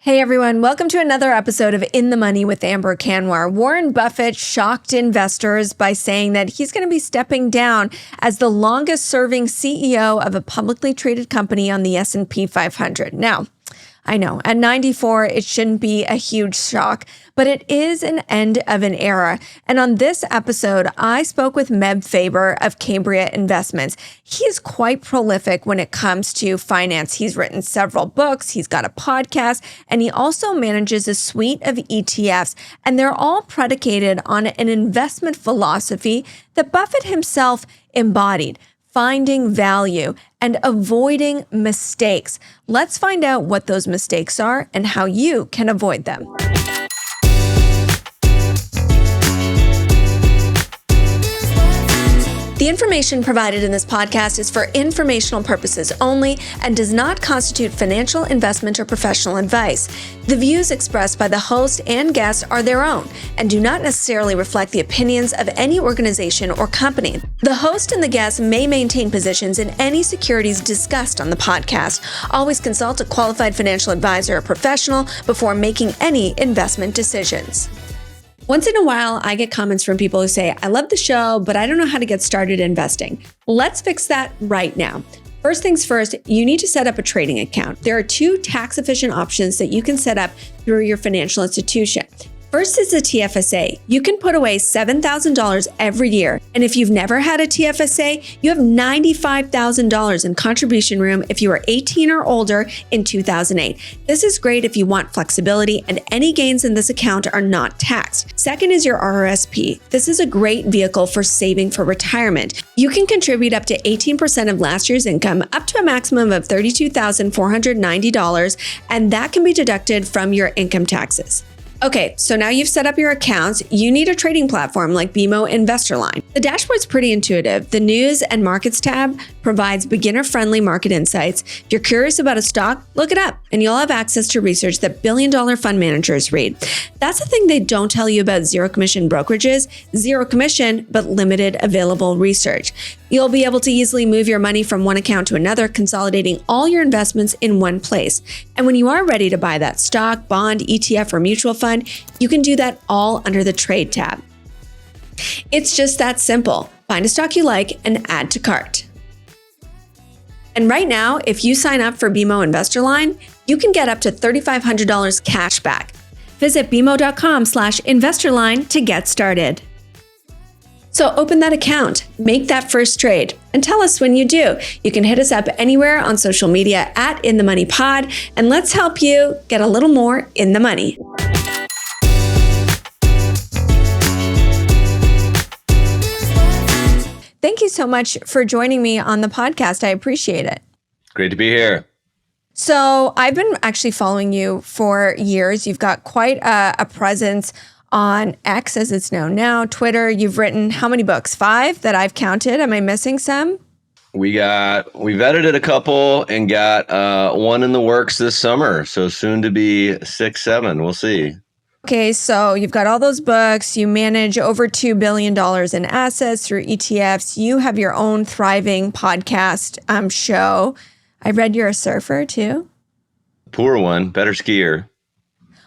Hey everyone, welcome to another episode of In the Money with Amber Kanwar. Warren Buffett shocked investors by saying that he's going to be stepping down as the longest serving CEO of a publicly traded company on the S&P 500. Now, I know, at 94, it shouldn't be a huge shock, but it is an end of an era. And on this episode, I spoke with Meb Faber of Cambria Investments. He is quite prolific when it comes to finance. He's written several books, he's got a podcast, and he also manages a suite of ETFs. And they're all predicated on an investment philosophy that Buffett himself embodied: finding value and avoiding mistakes. Let's find out what those mistakes are and how you can avoid them. The information provided in this podcast is for informational purposes only and does not constitute financial, investment, or professional advice. The views expressed by the host and guests are their own and do not necessarily reflect the opinions of any organization or company. The host and the guests may maintain positions in any securities discussed on the podcast. Always consult a qualified financial advisor or professional before making any investment decisions. Once in a while, I get comments from people who say, I love the show, but I don't know how to get started investing. Let's fix that right now. First things first, you need to set up a trading account. There are two tax-efficient options that you can set up through your financial institution. First is a TFSA. You can put away $7,000 every year. And if you've never had a TFSA, you have $95,000 in contribution room if you are 18 or older in 2008. This is great if you want flexibility, and any gains in this account are not taxed. Second is your RRSP. This is a great vehicle for saving for retirement. You can contribute up to 18% of last year's income, up to a maximum of $32,490, and that can be deducted from your income taxes. Okay, so now you've set up your accounts, you need a trading platform like BMO InvestorLine. The dashboard's pretty intuitive. The News and Markets tab provides beginner-friendly market insights. If you're curious about a stock, look it up, and you'll have access to research that billion-dollar fund managers read. That's the thing they don't tell you about zero-commission brokerages. Zero commission, but limited available research. You'll be able to easily move your money from one account to another, consolidating all your investments in one place. And when you are ready to buy that stock, bond, ETF, or mutual fund, you can do that all under the Trade tab. It's just that simple. Find a stock you like and add to cart. And right now, if you sign up for BMO InvestorLine, you can get up to $3,500 cash back. Visit bmo.com/investorline to get started. So open that account, make that first trade, and tell us when you do. You can hit us up anywhere on social media at In the Money Pod, and let's help you get a little more in the money. Thank you so much for joining me on the podcast. I appreciate it. Great to be here. So I've been actually following you for years. You've got quite a presence on X, as it's known now, Twitter. You've written how many books? 5 that I've counted. Am I missing some? We've edited a couple and got one in the works this summer. So soon to be 6, 7. We'll see. Okay, so you've got all those books. You manage over $2 billion in assets through ETFs. You have your own thriving podcast show. I read you're a surfer too. Poor one, better skier.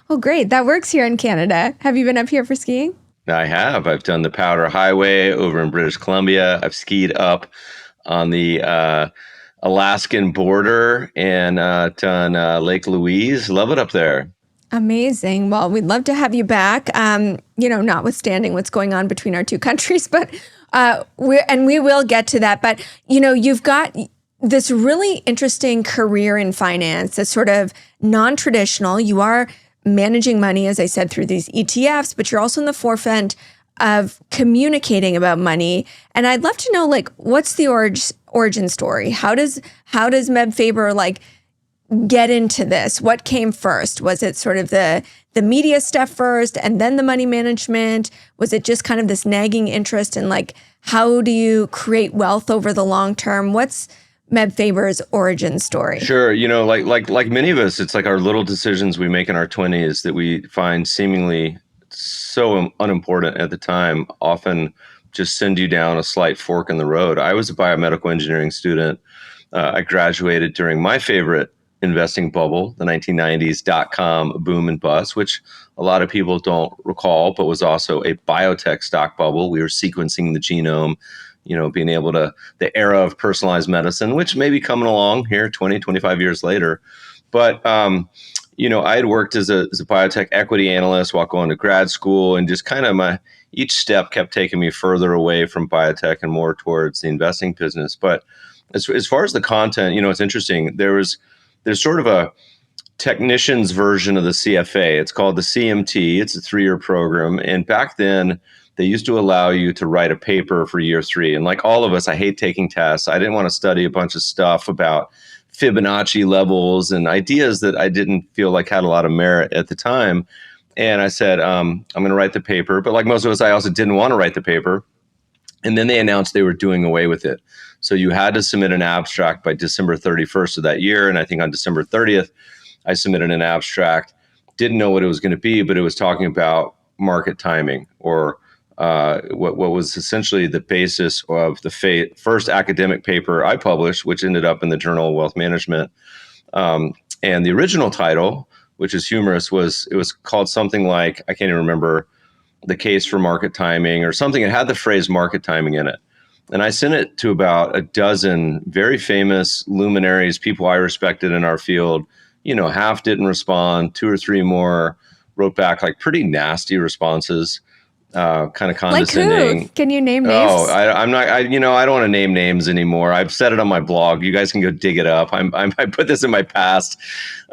Oh, great. That works here in Canada. Have you been up here for skiing? I have. I've done the Powder Highway over in British Columbia. I've skied up on the Alaskan border and done Lake Louise. Love it up there. Amazing. Well, we'd love to have you back, notwithstanding what's going on between our two countries, but we will get to that. But, you've got this really interesting career in finance that's sort of non-traditional. You are managing money, as I said, through these ETFs, but you're also in the forefront of communicating about money. And I'd love to know, what's the origin story? How does Meb Faber get into this? What came first? Was it sort of the media stuff first and then the money management? Was it just kind of this nagging interest in how do you create wealth over the long term? What's Meb Faber's origin story? Sure. Like many of us, it's like our little decisions we make in our 20s that we find seemingly so unimportant at the time often just send you down a slight fork in the road. I was a biomedical engineering student. I graduated during my favorite investing bubble, the 1990s dot-com boom and bust, which a lot of people don't recall, but was also a biotech stock bubble. We were sequencing the genome, being able to, the era of personalized medicine, which may be coming along here 20, 25 years later. But, I had worked as a biotech equity analyst while going to grad school, and just kind of each step kept taking me further away from biotech and more towards the investing business. But as far as the content, it's interesting. There's sort of a technician's version of the CFA. It's called the CMT. It's a 3-year program. And back then, they used to allow you to write a paper for year 3. And like all of us, I hate taking tests. I didn't want to study a bunch of stuff about Fibonacci levels and ideas that I didn't feel like had a lot of merit at the time. And I said, I'm going to write the paper. But like most of us, I also didn't want to write the paper. And then they announced they were doing away with it. So you had to submit an abstract by December 31st of that year. And I think on December 30th, I submitted an abstract. Didn't know what it was going to be, but it was talking about market timing, or what was essentially the basis of the first academic paper I published, which ended up in the Journal of Wealth Management. And the original title, which is humorous, it was called something like, I can't even remember, The Case for Market Timing or something. It had the phrase market timing in it. And I sent it to about a dozen very famous luminaries, people I respected in our field. Half didn't respond, 2 or 3 more wrote back like pretty nasty responses, kind of condescending. Like who? Can you name names? Oh, I'm not. I don't want to name names anymore. I've said it on my blog. You guys can go dig it up. I put this in my past.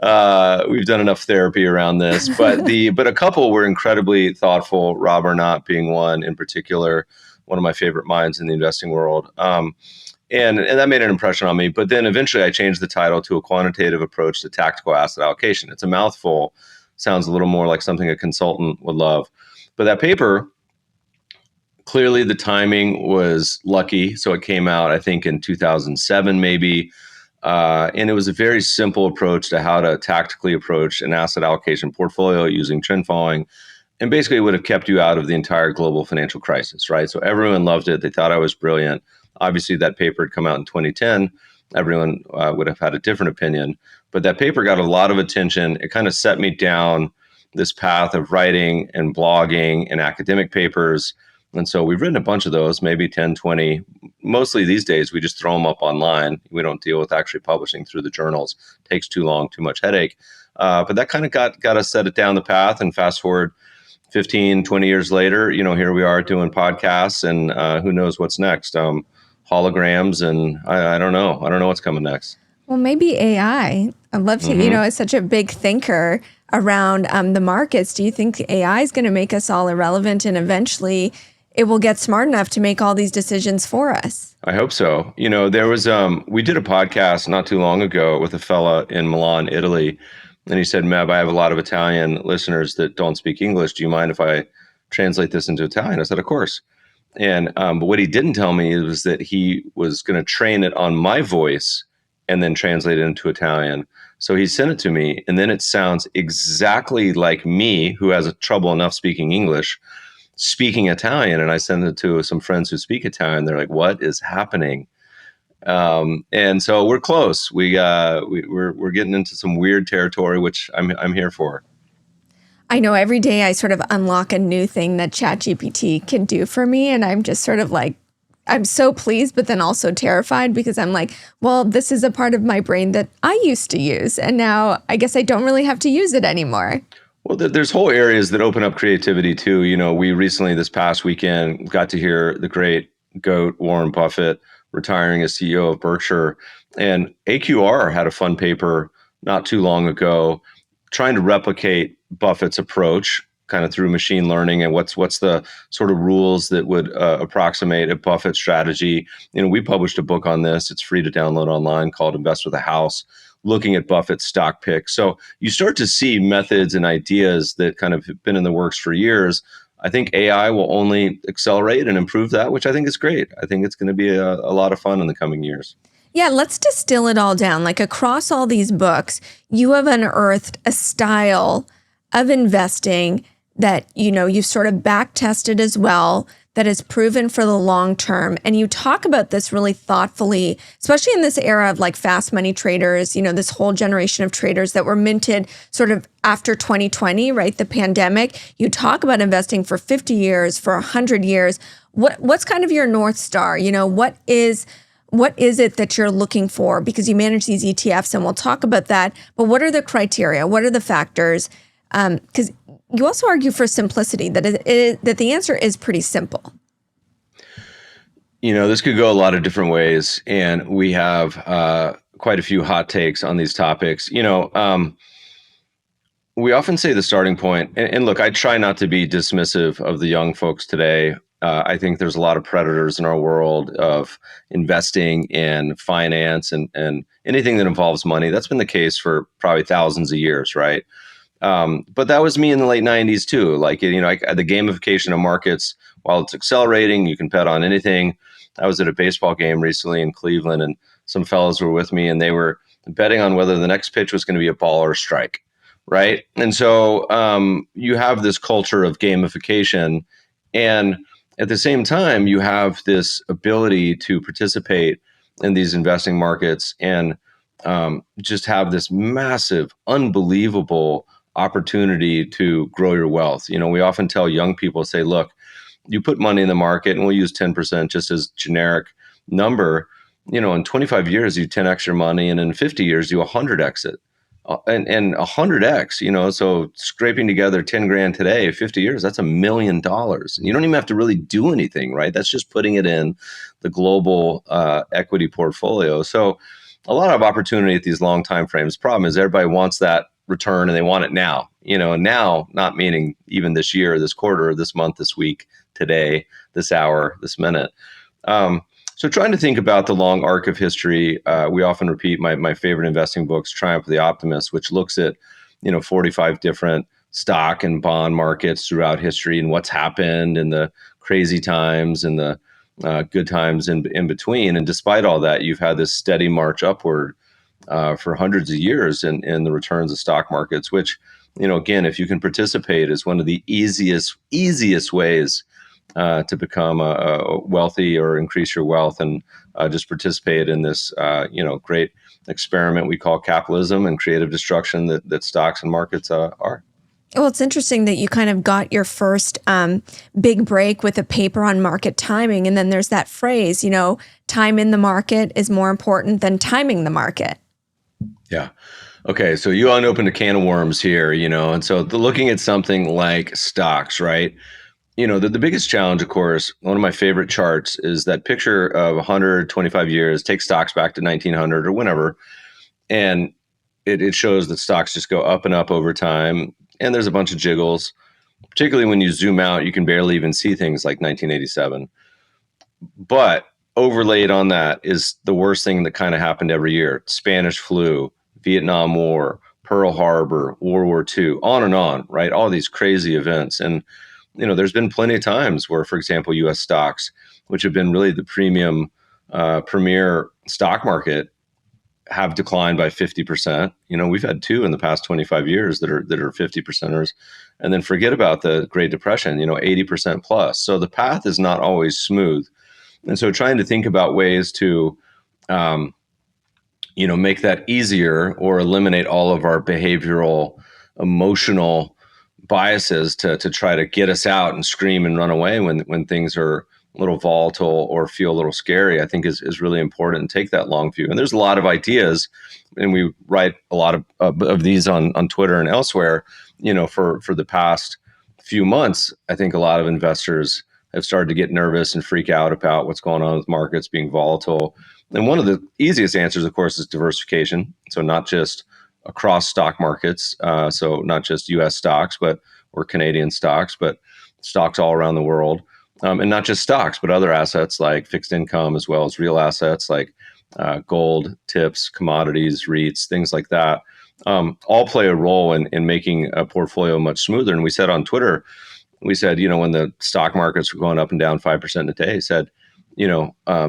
We've done enough therapy around this, but a couple were incredibly thoughtful. Rob Arnott being one in particular, one of my favorite minds in the investing world. And that made an impression on me. But then eventually I changed the title to A Quantitative Approach to Tactical Asset Allocation. It's a mouthful. Sounds a little more like something a consultant would love. But that paper, clearly the timing was lucky. So it came out, I think, in 2007 maybe. And it was a very simple approach to how to tactically approach an asset allocation portfolio using trend following. And basically it would have kept you out of the entire global financial crisis, right? So everyone loved it. They thought I was brilliant. Obviously, that paper had come out in 2010. Everyone would have had a different opinion. But that paper got a lot of attention. It kind of set me down this path of writing and blogging and academic papers. And so we've written a bunch of those, maybe 10, 20. Mostly these days, we just throw them up online. We don't deal with actually publishing through the journals. It takes too long, too much headache. But that kind of got us set it down the path. And fast forward 15, 20 years later, here we are doing podcasts, and who knows what's next. Holograms, and I don't know. I don't know what's coming next. Well, maybe AI. I'd love to, as such a big thinker around the markets. Do you think AI is going to make us all irrelevant, and eventually it will get smart enough to make all these decisions for us? I hope so. There was, we did a podcast not too long ago with a fella in Milan, Italy, and he said, Meb, I have a lot of Italian listeners that don't speak English. Do you mind if I translate this into Italian? I said, of course. And but what he didn't tell me was that he was going to train it on my voice and then translate it into Italian. So he sent it to me, and then it sounds exactly like me, who has trouble enough speaking English, speaking Italian. And I sent it to some friends who speak Italian. They're like, "What is happening?" And so we're close. We're getting into some weird territory, which I'm here for. I know every day I sort of unlock a new thing that ChatGPT can do for me. And I'm just sort of like, I'm so pleased, but then also terrified, because I'm like, well, this is a part of my brain that I used to use. And now I guess I don't really have to use it anymore. Well, there's whole areas that open up creativity too. We recently, this past weekend, got to hear the great GOAT, Warren Buffett, retiring as CEO of Berkshire. And AQR had a fun paper not too long ago trying to replicate Buffett's approach kind of through machine learning, and what's the sort of rules that would approximate a Buffett strategy. We published a book on this. It's free to download online, called Invest with a House, looking at Buffett's stock picks. So you start to see methods and ideas that kind of have been in the works for years. I think AI will only accelerate and improve that, which I think is great. I think it's going to be a lot of fun in the coming years. Yeah, let's distill it all down. Like across all these books, you have unearthed a style of investing that, you've sort of back tested as well, that is proven for the long term. And you talk about this really thoughtfully, especially in this era of like fast money traders, this whole generation of traders that were minted sort of after 2020, right? The pandemic. You talk about investing for 50 years, for 100 years. What's kind of your North Star? What is it that you're looking for? Because you manage these ETFs, and we'll talk about that. But what are the criteria? What are the factors? Because you also argue for simplicity, that that the answer is pretty simple. This could go a lot of different ways, and we have quite a few hot takes on these topics. We often say the starting point, and look, I try not to be dismissive of the young folks today. I think there's a lot of predators in our world of investing in finance and anything that involves money. That's been the case for probably thousands of years, right? But that was me in the late 90s too. Like, the gamification of markets, while it's accelerating, you can bet on anything. I was at a baseball game recently in Cleveland, and some fellows were with me, and they were betting on whether the next pitch was going to be a ball or a strike, right? And so you have this culture of gamification, and at the same time, you have this ability to participate in these investing markets and just have this massive, unbelievable opportunity to grow your wealth. We often tell young people, say, look, you put money in the market, and we'll use 10% just as generic number. In 25 years, you 10x your money, and in 50 years, you 100x it. And 100x, so scraping together 10 grand today, 50 years, that's $1 million. And you don't even have to really do anything, right? That's just putting it in the global equity portfolio. So a lot of opportunity at these long time frames. Problem is everybody wants that return, and they want it now, and now not meaning even this year, this quarter, this month, this week, today, this hour, this minute. So trying to think about the long arc of history, we often repeat my favorite investing books, Triumph of the Optimist, which looks at 45 different stock and bond markets throughout history and what's happened in the crazy times and the good times in between. And despite all that, you've had this steady march upward for hundreds of years in the returns of stock markets, which, again, if you can participate, is one of the easiest ways to become a wealthy or increase your wealth, and just participate in this great experiment we call capitalism and creative destruction that stocks and markets are. Well, it's interesting that you kind of got your first big break with a paper on market timing. And then there's that phrase, time in the market is more important than timing the market. Yeah. Okay. So you unopened a can of worms here, and so looking at something like stocks, right? The biggest challenge, of course, one of my favorite charts is that picture of 125 years, take stocks back to 1900 or whenever, and it shows that stocks just go up and up over time, and there's a bunch of jiggles. Particularly when you zoom out, you can barely even see things like 1987. But overlaid on that is the worst thing that kind of happened every year: Spanish flu, Vietnam War, Pearl Harbor, World War II, on, right? All these crazy events. And there's been plenty of times where, for example, U.S. stocks, which have been really the premier stock market, have declined by 50%. We've had two in the past 25 years that are 50%ers. And then forget about the Great Depression, 80% plus. So the path is not always smooth. And so trying to think about ways to, make that easier or eliminate all of our behavioral, emotional biases to try to get us out and scream and run away when things are a little volatile or feel a little scary, I think is really important, and take that long view. And there's a lot of ideas, and we write a lot of these on Twitter and elsewhere. For the past few months, I think a lot of investors have started to get nervous and freak out about what's going on with markets being volatile. And one of the easiest answers, of course, is diversification. So not just across stock markets, so not just U.S. stocks, or Canadian stocks, but stocks all around the world. And not just stocks, but other assets like fixed income, as well as real assets like gold, tips, commodities, REITs, things like that, all play a role in making a portfolio much smoother. And we said on Twitter, when the stock markets were going up and down 5% a day, said,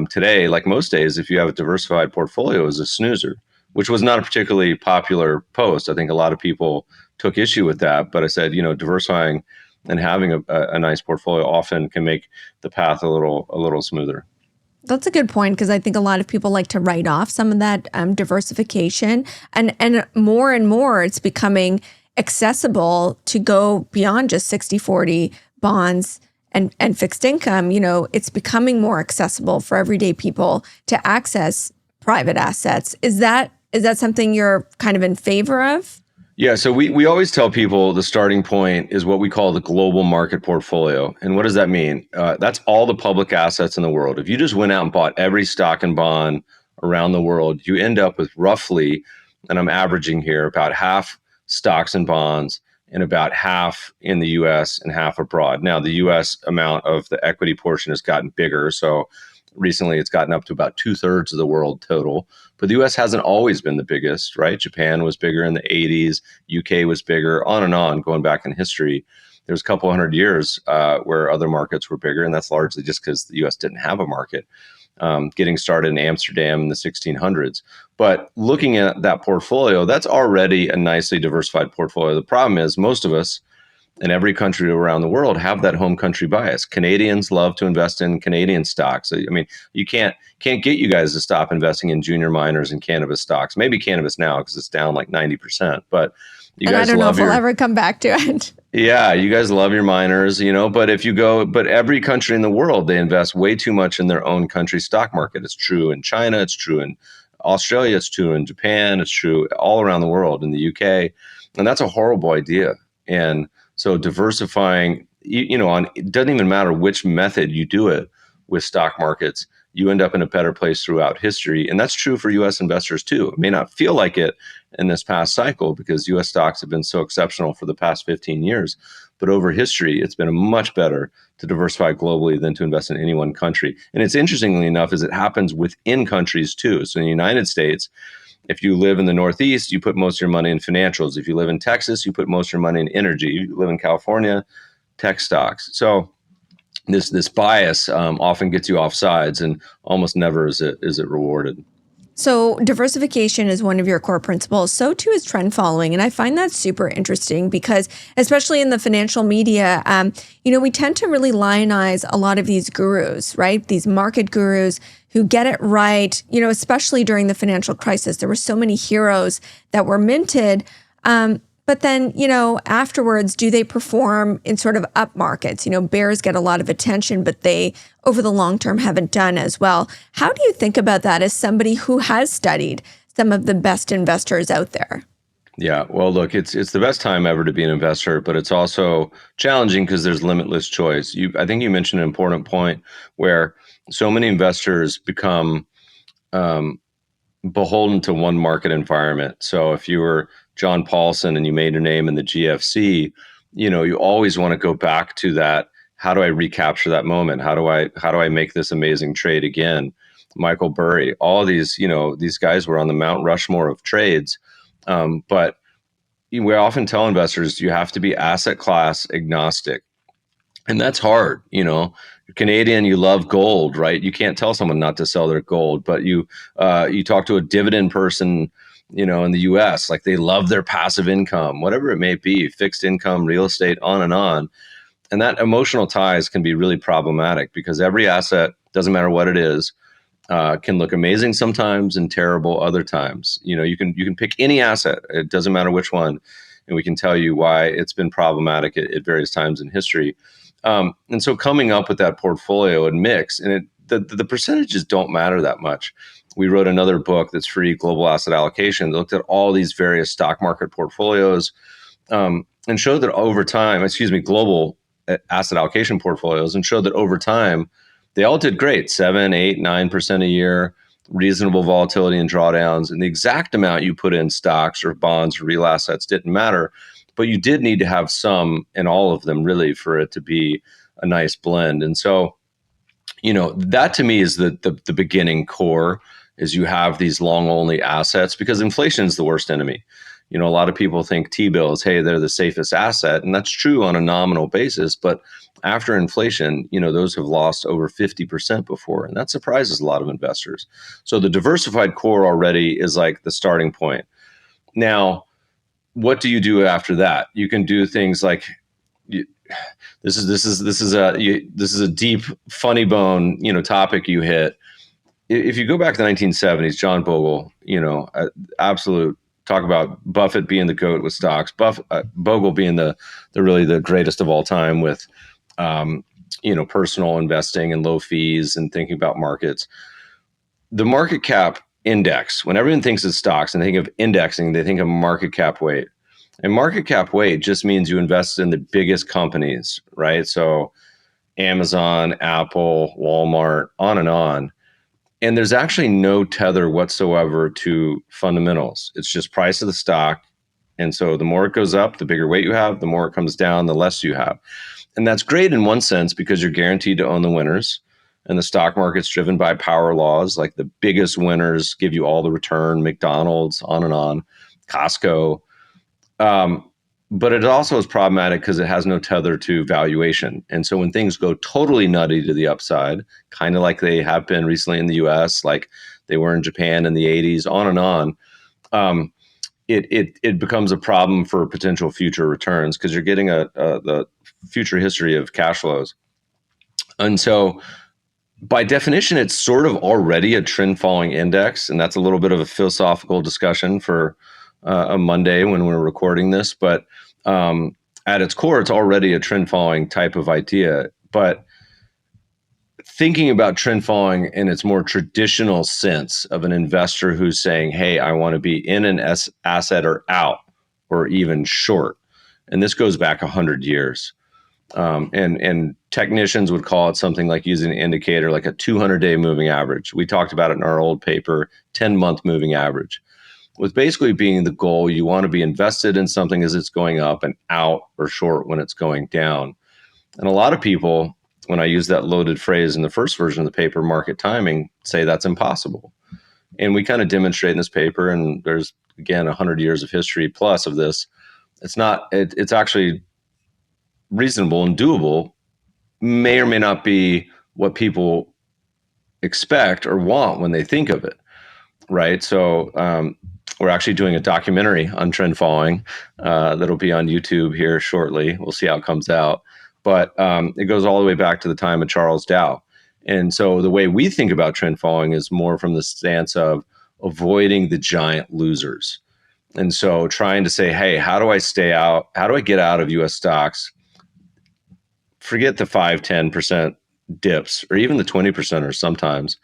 today, like most days, if you have a diversified portfolio, is a snoozer, which was not a particularly popular post. I think a lot of people took issue with that. But I said, diversifying and having a nice portfolio often can make the path a little smoother. That's a good point, because I think a lot of people like to write off some of that diversification, and more it's becoming accessible to go beyond just 60/40 bonds and fixed income. It's becoming more accessible for everyday people to access private assets. Is that something you're kind of in favor of? Yeah, so we always tell people the starting point is what we call the global market portfolio. And what does that mean? That's all the public assets in the world. If you just went out and bought every stock and bond around the world, you end up with roughly, and I'm averaging here, about half stocks and bonds and about half in the US and half abroad. Now, the US amount of the equity portion has gotten bigger. So recently it's gotten up to about 2/3 of the world total. But the US hasn't always been the biggest, right? Japan was bigger in the 80s, UK was bigger, on and on, going back in history. There's a couple hundred years where other markets were bigger, and that's largely just because the US didn't have a market. Getting started in Amsterdam in the 1600s. But looking at that portfolio, that's already a nicely diversified portfolio. The problem is most of us in every country around the world have that home country bias. Canadians love to invest in Canadian stocks. I mean, you can't get you guys to stop investing in junior miners and cannabis stocks. Maybe cannabis now because it's down like 90%. But you and guys I don't know love if we'll ever come back to it. Yeah, you guys love your miners, but but every country in the world, they invest way too much in their own country stock market. It's true in China, it's true in Australia, it's true in Japan, it's true all around the world, in the UK. And that's a horrible idea. And so diversifying, it doesn't even matter which method you do it with stock markets, you end up in a better place throughout history. And that's true for US investors too. It may not feel like it in this past cycle because US stocks have been so exceptional for the past 15 years. But over history, it's been much better to diversify globally than to invest in any one country. And it's interestingly enough, is it happens within countries too. So in the United States, if you live in the Northeast, you put most of your money in financials. If you live in Texas, you put most of your money in energy. If you live in California, tech stocks. So this bias often gets you off sides, and almost never is it rewarded. So diversification is one of your core principles. So too is trend following. And I find that super interesting because, especially in the financial media, we tend to really lionize a lot of these gurus, right? These market gurus who get it right, especially during the financial crisis. There were so many heroes that were minted. But then, afterwards, do they perform in sort of up markets? Bears get a lot of attention, but they, over the long term, haven't done as well. How do you think about that as somebody who has studied some of the best investors out there? Yeah, well, look, it's the best time ever to be an investor, but it's also challenging because there's limitless choice. I think you mentioned an important point where so many investors become beholden to one market environment. So if you were John Paulson and you made your name in the GFC, you always want to go back to that. How do I recapture that moment? How do I make this amazing trade again? Michael Burry, all these, these guys were on the Mount Rushmore of trades. But we often tell investors you have to be asset class agnostic. And that's hard, You're Canadian, you love gold, right? You can't tell someone not to sell their gold, but you talk to a dividend person, in the US, like they love their passive income, whatever it may be, fixed income, real estate, on and on. And that emotional ties can be really problematic because every asset, doesn't matter what it is, can look amazing sometimes and terrible other times. You can pick any asset, it doesn't matter which one, and we can tell you why it's been problematic at various times in history. And so coming up with that portfolio and mix, and the percentages don't matter that much. We wrote another book that's free, Global Asset Allocation, that looked at all these various stock market portfolios and showed that over time, global asset allocation portfolios, and showed that over time, they all did great, 7, 8, 9% a year, reasonable volatility and drawdowns. And the exact amount you put in stocks or bonds or real assets didn't matter. But you did need to have some in all of them, really, for it to be a nice blend. And so, that to me is the beginning core, is you have these long-only assets because inflation is the worst enemy. A lot of people think T-bills, hey, they're the safest asset. And that's true on a nominal basis. But after inflation, those have lost over 50% before. And that surprises a lot of investors. So the diversified core already is like the starting point. Now, what do you do after that? You can do things like you, this is a deep, funny bone, topic you hit. If you go back to the 1970s, John Bogle, absolute talk about Buffett being the GOAT with stocks, Bogle being the really the greatest of all time with, personal investing and low fees and thinking about markets. The market cap index, when everyone thinks of stocks and they think of indexing, they think of market cap weight. And market cap weight just means you invest in the biggest companies, right? So Amazon, Apple, Walmart, on and on. And there's actually no tether whatsoever to fundamentals. It's just price of the stock. And so the more it goes up, the bigger weight you have, the more it comes down, the less you have. And that's great in one sense because you're guaranteed to own the winners. And the stock market's driven by power laws, like the biggest winners give you all the return, McDonald's, on and on, Costco. But it also is problematic because it has no tether to valuation. And so when things go totally nutty to the upside, kind of like they have been recently in the US, like they were in Japan in the 80s, on and on, it becomes a problem for potential future returns because you're getting the future history of cash flows. And so by definition, it's sort of already a trend following index. And that's a little bit of a philosophical discussion for a Monday when we're recording this. But at its core, it's already a trend following type of idea. But thinking about trend following in its more traditional sense of an investor who's saying, hey, I want to be in an asset or out or even short. And this goes back 100 years. And technicians would call it something like using an indicator, like a 200-day moving average. We talked about it in our old paper, 10-month moving average, with basically being the goal. You want to be invested in something as it's going up and out or short when it's going down. And a lot of people, when I use that loaded phrase in the first version of the paper, market timing, say that's impossible. And we kind of demonstrate in this paper, and there's, again, 100 years of history plus of this. It's actually reasonable and doable, may or may not be what people expect or want when they think of it, right? So we're actually doing a documentary on trend following that'll be on YouTube here shortly. We'll see how it comes out. But it goes all the way back to the time of Charles Dow. And so the way we think about trend following is more from the stance of avoiding the giant losers. And so trying to say, hey, how do I stay out? How do I get out of US stocks? Forget the 5-10% dips or even the 20%ers sometimes.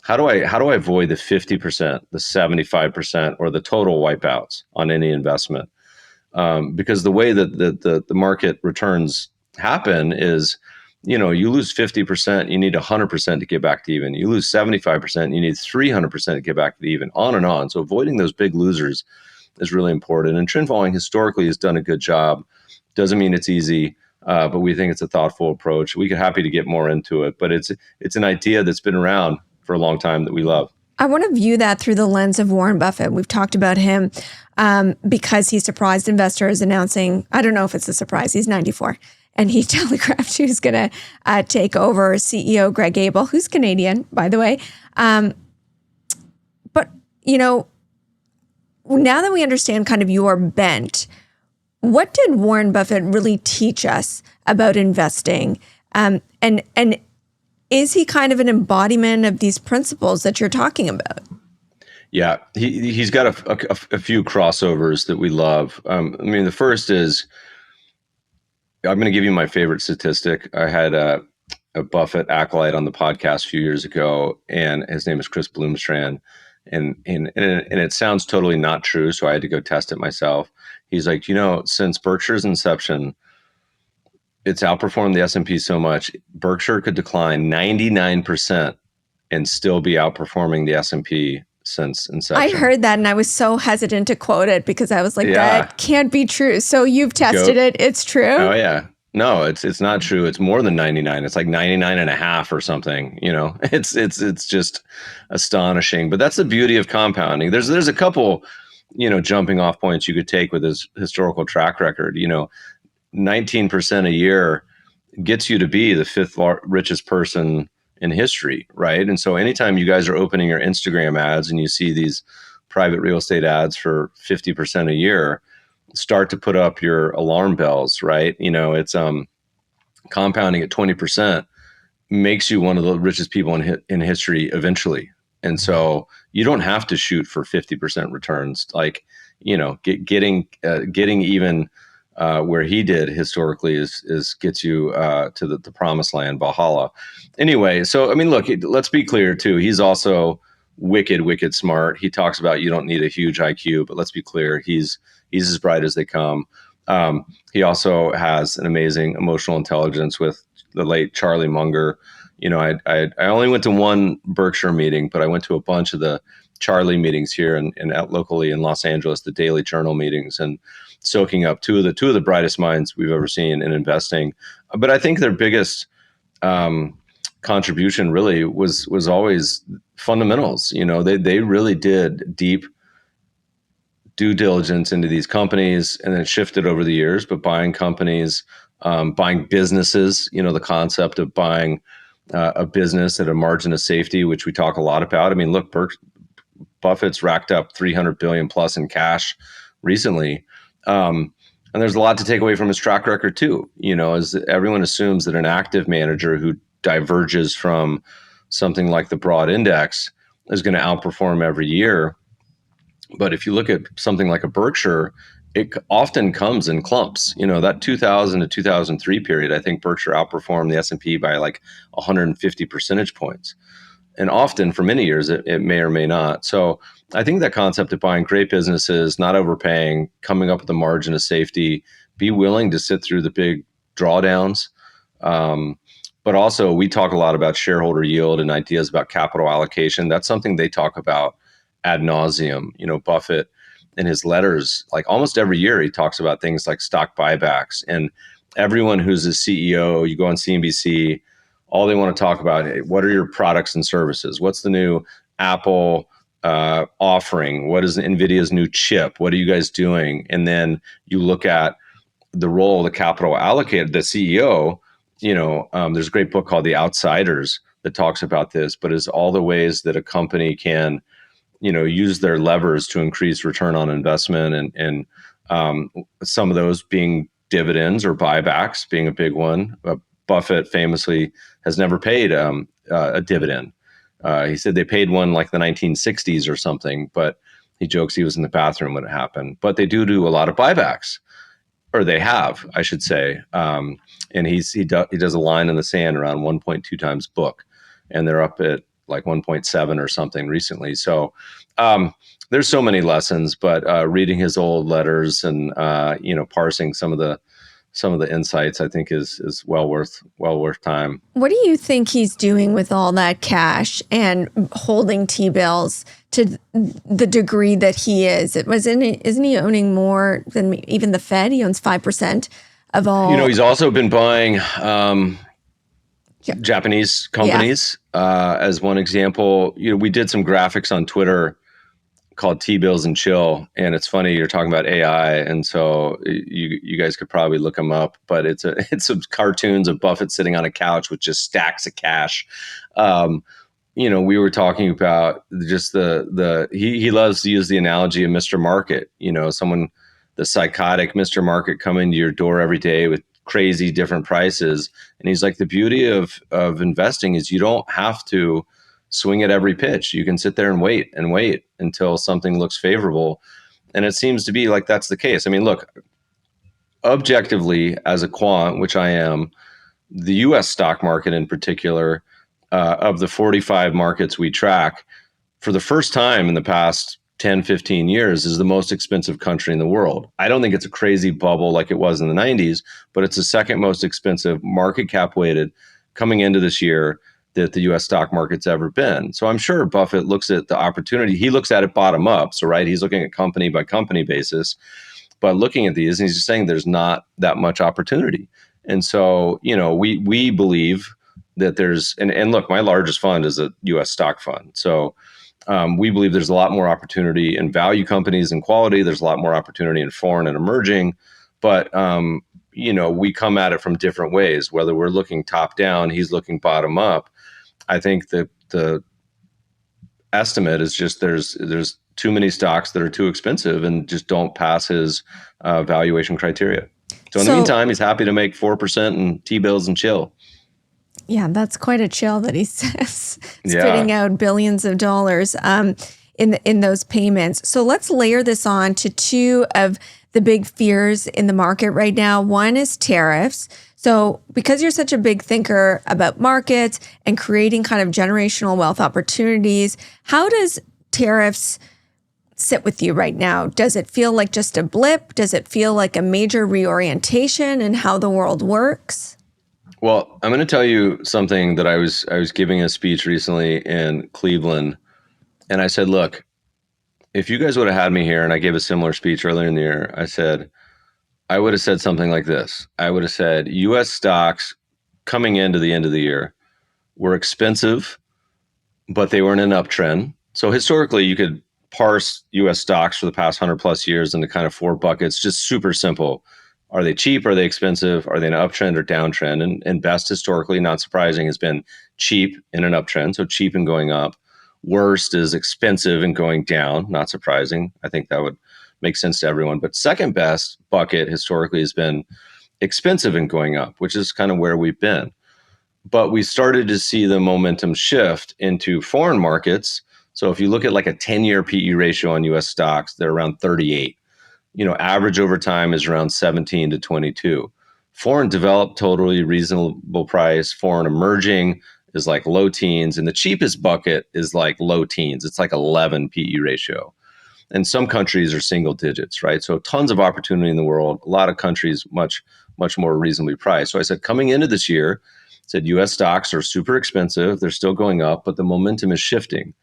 How do I avoid the 50%, the 75%, or the total wipeouts on any investment? Because the way that the market returns happen is, you lose 50%, you need 100% to get back to even. You lose 75%, you need 300% to get back to even, on and on. So avoiding those big losers is really important. And trend following historically has done a good job. Doesn't mean it's easy. But we think it's a thoughtful approach. We could happy to get more into it, but it's an idea that's been around for a long time that we love. I want to view that through the lens of Warren Buffett. We've talked about him because he surprised investors announcing, I don't know if it's a surprise, he's 94. And he telegraphed who's going to take over, CEO Greg Abel, who's Canadian, by the way. But, now that we understand kind of your bent, what did Warren Buffett really teach us about investing? And is he kind of an embodiment of these principles that you're talking about? Yeah, he's got a few crossovers that we love. The first is, I'm going to give you my favorite statistic. I had a Buffett acolyte on the podcast a few years ago, and his name is Chris Bloomstrand. And it sounds totally not true, so I had to go test it myself. He's like, since Berkshire's inception, it's outperformed the S&P so much, Berkshire could decline 99% and still be outperforming the S&P since inception. I heard that, and I was so hesitant to quote it because I was like, that can't be true. So you've tested it. It's true? Oh, yeah. No, it's not true. It's more than 99. It's like 99.5 or something. It's just astonishing. But that's the beauty of compounding. There's a couple, jumping off points you could take with his historical track record. 19% a year gets you to be the fifth richest person in history, right? And so anytime you guys are opening your Instagram ads and you see these private real estate ads for 50% a year, start to put up your alarm bells, right? It's compounding at 20% makes you one of the richest people in history eventually. And so you don't have to shoot for 50% returns. Like, getting even where he did historically is gets you to the promised land, Valhalla. Anyway, so I mean, look, let's be clear too. He's also wicked smart. He talks about you don't need a huge IQ, but let's be clear, he's as bright as they come. He also has an amazing emotional intelligence with the late Charlie Munger. I only went to one Berkshire meeting, but I went to a bunch of the Charlie meetings here and out locally in Los Angeles, the Daily Journal meetings, and soaking up two of the brightest minds we've ever seen in investing. But I think their biggest contribution really was always fundamentals. They really did deep due diligence into these companies, and then it shifted over the years, but buying companies, buying businesses, the concept of buying a business at a margin of safety, which we talk a lot about. I mean, look, Buffett's racked up 300 billion plus in cash recently. And there's a lot to take away from his track record too, as everyone assumes that an active manager who diverges from something like the broad index is going to outperform every year. But if you look at something like a Berkshire, it often comes in clumps. That 2000 to 2003 period, I think Berkshire outperformed the S&P by like 150 percentage points. And often for many years, it may or may not. So I think that concept of buying great businesses, not overpaying, coming up with a margin of safety, be willing to sit through the big drawdowns. But also we talk a lot about shareholder yield and ideas about capital allocation. That's something they talk about ad nauseum. Buffett in his letters, like almost every year, he talks about things like stock buybacks. And everyone who's a CEO, you go on CNBC, all they want to talk about, hey, what are your products and services? What's the new Apple offering? What is NVIDIA's new chip? What are you guys doing? And then you look at the role of the capital allocated, the CEO, there's a great book called The Outsiders that talks about this, but is all the ways that a company can, use their levers to increase return on investment, and some of those being dividends or buybacks being a big one. Buffett famously has never paid a dividend. He said they paid one like the 1960s or something, but he jokes he was in the bathroom when it happened. But they do a lot of buybacks, or they have, I should say. And he does a line in the sand around 1.2 times book, and they're up at like 1.7 or something recently. So there's so many lessons, but reading his old letters and parsing some of the insights, I think is well worth time. What do you think he's doing with all that cash and holding T-bills to the degree that he is? Isn't he owning more than even the Fed? He owns 5% of all. He's also been buying Japanese companies as one example. We did some graphics on Twitter called T-bills and chill, and it's funny you're talking about AI, and so you guys could probably look them up, but it's some cartoons of Buffett sitting on a couch with just stacks of cash. We were talking about just he loves to use the analogy of Mr. Market. The psychotic Mr. Market coming to your door every day with crazy different prices, and he's like, the beauty of investing is you don't have to swing at every pitch. You can sit there and wait until something looks favorable. And it seems to be like that's the case. I mean, look, objectively, as a quant, which I am, the U.S. stock market in particular, of the 45 markets we track, for the first time in the past 10, 15 years, is the most expensive country in the world. I don't think it's a crazy bubble like it was in the 90s, but it's the second most expensive market cap weighted coming into this year that the U.S. stock market's ever been. So I'm sure Buffett looks at the opportunity. He looks at it bottom up. So, right, he's looking at company by company basis, but looking at these, and he's just saying there's not that much opportunity. And so, we believe that there's, and look, my largest fund is a U.S. stock fund. So we believe there's a lot more opportunity in value companies and quality. There's a lot more opportunity in foreign and emerging, but we come at it from different ways. Whether we're looking top down, he's looking bottom up. I think that the estimate is just there's too many stocks that are too expensive and just don't pass his valuation criteria. So in the meantime, he's happy to make 4% in T-bills and chill. Yeah, that's quite a chill that he says, spitting out billions of dollars in those payments. So let's layer this on to two of the big fears in the market right now. One is tariffs. So because you're such a big thinker about markets and creating kind of generational wealth opportunities, how does tariffs sit with you right now? Does it feel like just a blip? Does it feel like a major reorientation in how the world works? Well, I'm going to tell you something that I was giving a speech recently in Cleveland, and I said, look, if you guys would have had me here, and I gave a similar speech earlier in the year, I would have said something like this. I would have said U.S. stocks coming into the end of the year were expensive, but they were in an uptrend. So historically, you could parse U.S. stocks for the past 100 plus years into kind of four buckets, just super simple. Are they cheap? Are they expensive? Are they in an uptrend or downtrend? And best historically, not surprising, has been cheap in an uptrend, so cheap and going up. Worst is expensive and going down, not surprising. I think that would make sense to everyone. But second best bucket historically has been expensive and going up, which is kind of where we've been. But we started to see the momentum shift into foreign markets. So if you look at like a 10-year PE ratio on US stocks, they're around 38. Average over time is around 17 to 22. Foreign developed, totally reasonable price. Foreign emerging is like low teens. And the cheapest bucket is like low teens. It's like 11 PE ratio. And some countries are single digits, right? So tons of opportunity in the world. A lot of countries much, much more reasonably priced. So I said, coming into this year, I said US stocks are super expensive. They're still going up, but the momentum is shifting.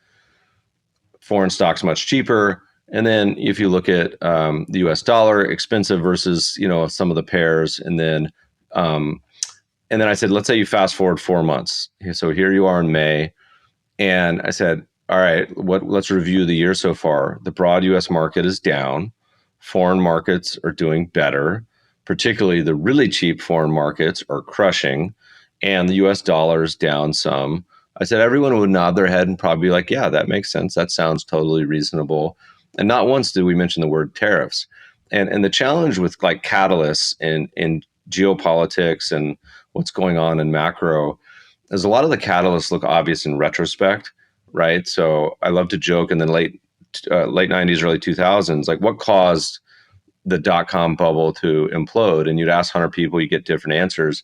Foreign stocks much cheaper. And then if you look at the US dollar, expensive versus, some of the pairs. And then I said, let's say you fast forward 4 months. So here you are in May. And I said, all right, let's review the year so far. The broad US market is down. Foreign markets are doing better. Particularly the really cheap foreign markets are crushing. And the US dollar is down some. I said, everyone would nod their head and probably be like, yeah, that makes sense. That sounds totally reasonable. And not once did we mention the word tariffs. And the challenge with like catalysts in geopolitics and what's going on in macro is a lot of the catalysts look obvious in retrospect, right? So I love to joke in the late 90s, early 2000s, like what caused the dot-com bubble to implode? And you'd ask 100 people, you get different answers.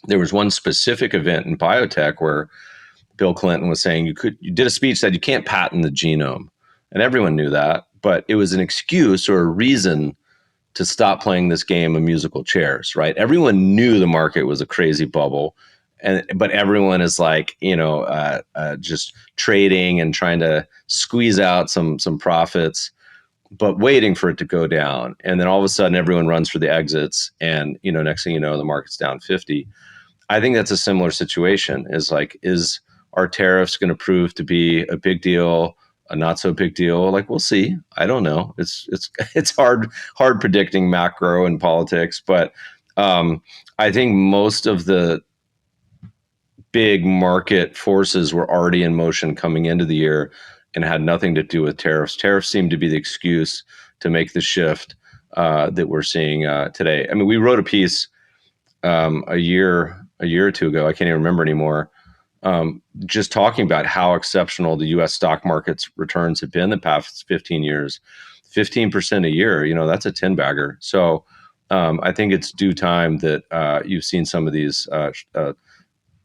There was one specific event in biotech where Bill Clinton was saying you did a speech that you can't patent the genome. And everyone knew that, but it was an excuse or a reason to stop playing this game of musical chairs, right? Everyone knew the market was a crazy bubble, but everyone is like, just trading and trying to squeeze out some profits, but waiting for it to go down. And then all of a sudden, everyone runs for the exits, and next thing you know, the market's down 50. I think that's a similar situation. Is our tariffs going to prove to be a big deal? A not so big deal? Like, we'll see. I don't know. It's hard predicting macro and politics, but I think most of the big market forces were already in motion coming into the year and had nothing to do with tariffs. Tariffs seem to be the excuse to make the shift that we're seeing today. I mean, we wrote a piece a year or two ago. I can't even remember anymore. Just talking about how exceptional the U.S. stock market's returns have been the past 15 years, 15% a year. That's a 10-bagger. So I think it's due time that you've seen some of these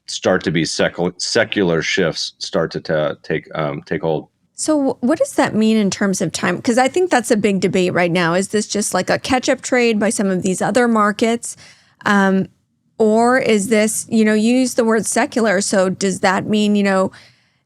start to be secular shifts start to take hold. So what does that mean in terms of time? Because I think that's a big debate right now. Is this just like a catch-up trade by some of these other markets? Or is this, you use the word secular. So does that mean,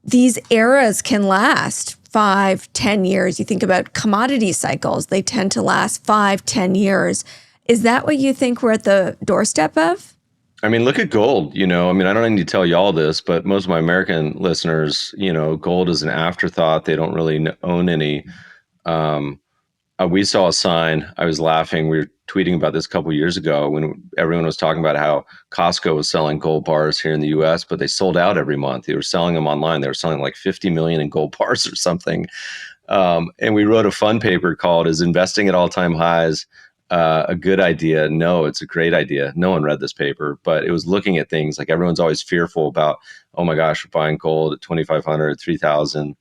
these eras can last 5-10 years? You think about commodity cycles, they tend to last 5-10 years. Is that what you think we're at the doorstep of? I mean, look at gold. I don't need to tell you all this, but most of my American listeners, gold is an afterthought. They don't really own any. We saw a sign. I was laughing. We were tweeting about this a couple of years ago when everyone was talking about how Costco was selling gold bars here in the U.S., but they sold out every month. They were selling them online. They were selling like 50 million in gold bars or something. And we wrote a fun paper called "Is Investing at All-Time Highs a Good Idea?" No, it's a great idea. No one read this paper, but it was looking at things like everyone's always fearful about, oh my gosh, we're buying gold at 2,500, 3,000.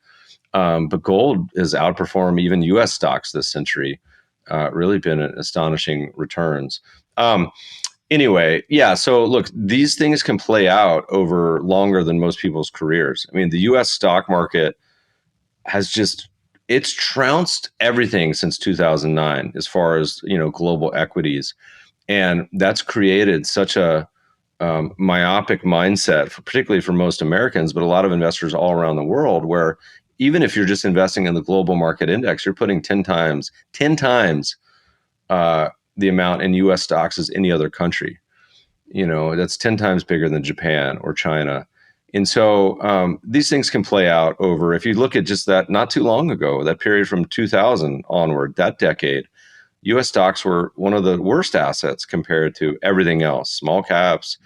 But gold has outperformed even U.S. stocks this century. Really been astonishing returns. Anyway, yeah. So look, these things can play out over longer than most people's careers. I mean, the U.S. stock market has it's trounced everything since 2009 as far as global equities, and that's created such a myopic mindset, particularly for most Americans, but a lot of investors all around the world, where even if you're just investing in the global market index, you're putting 10 times the amount in U.S. stocks as any other country. That's 10 times bigger than Japan or China. And so these things can play out over, if you look at just that not too long ago, that period from 2000 onward, that decade, U.S. stocks were one of the worst assets compared to everything else, small caps,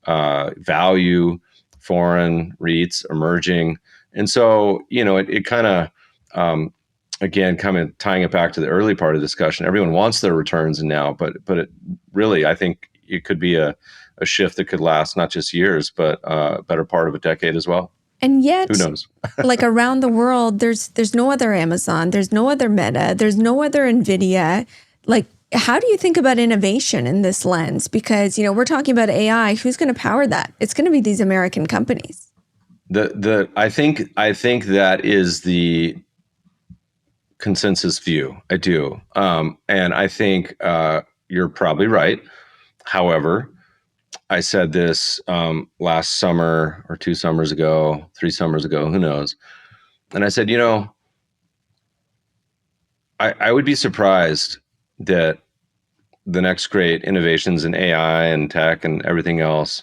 value, foreign, REITs, emerging. And so, it kind of, again, kind of tying it back to the early part of the discussion, everyone wants their returns now, but it really, I think it could be a shift that could last not just years, but a better part of a decade as well. And yet, who knows? like around the world, there's no other Amazon, there's no other Meta, there's no other Nvidia. Like, how do you think about innovation in this lens? Because, we're talking about AI. Who's going to power that? It's going to be these American companies. I think that is the consensus view. I do. And I think you're probably right. However, I said this last summer or 2 summers ago, 3 summers ago, who knows? And I said, I would be surprised that the next great innovations in AI and tech and everything else,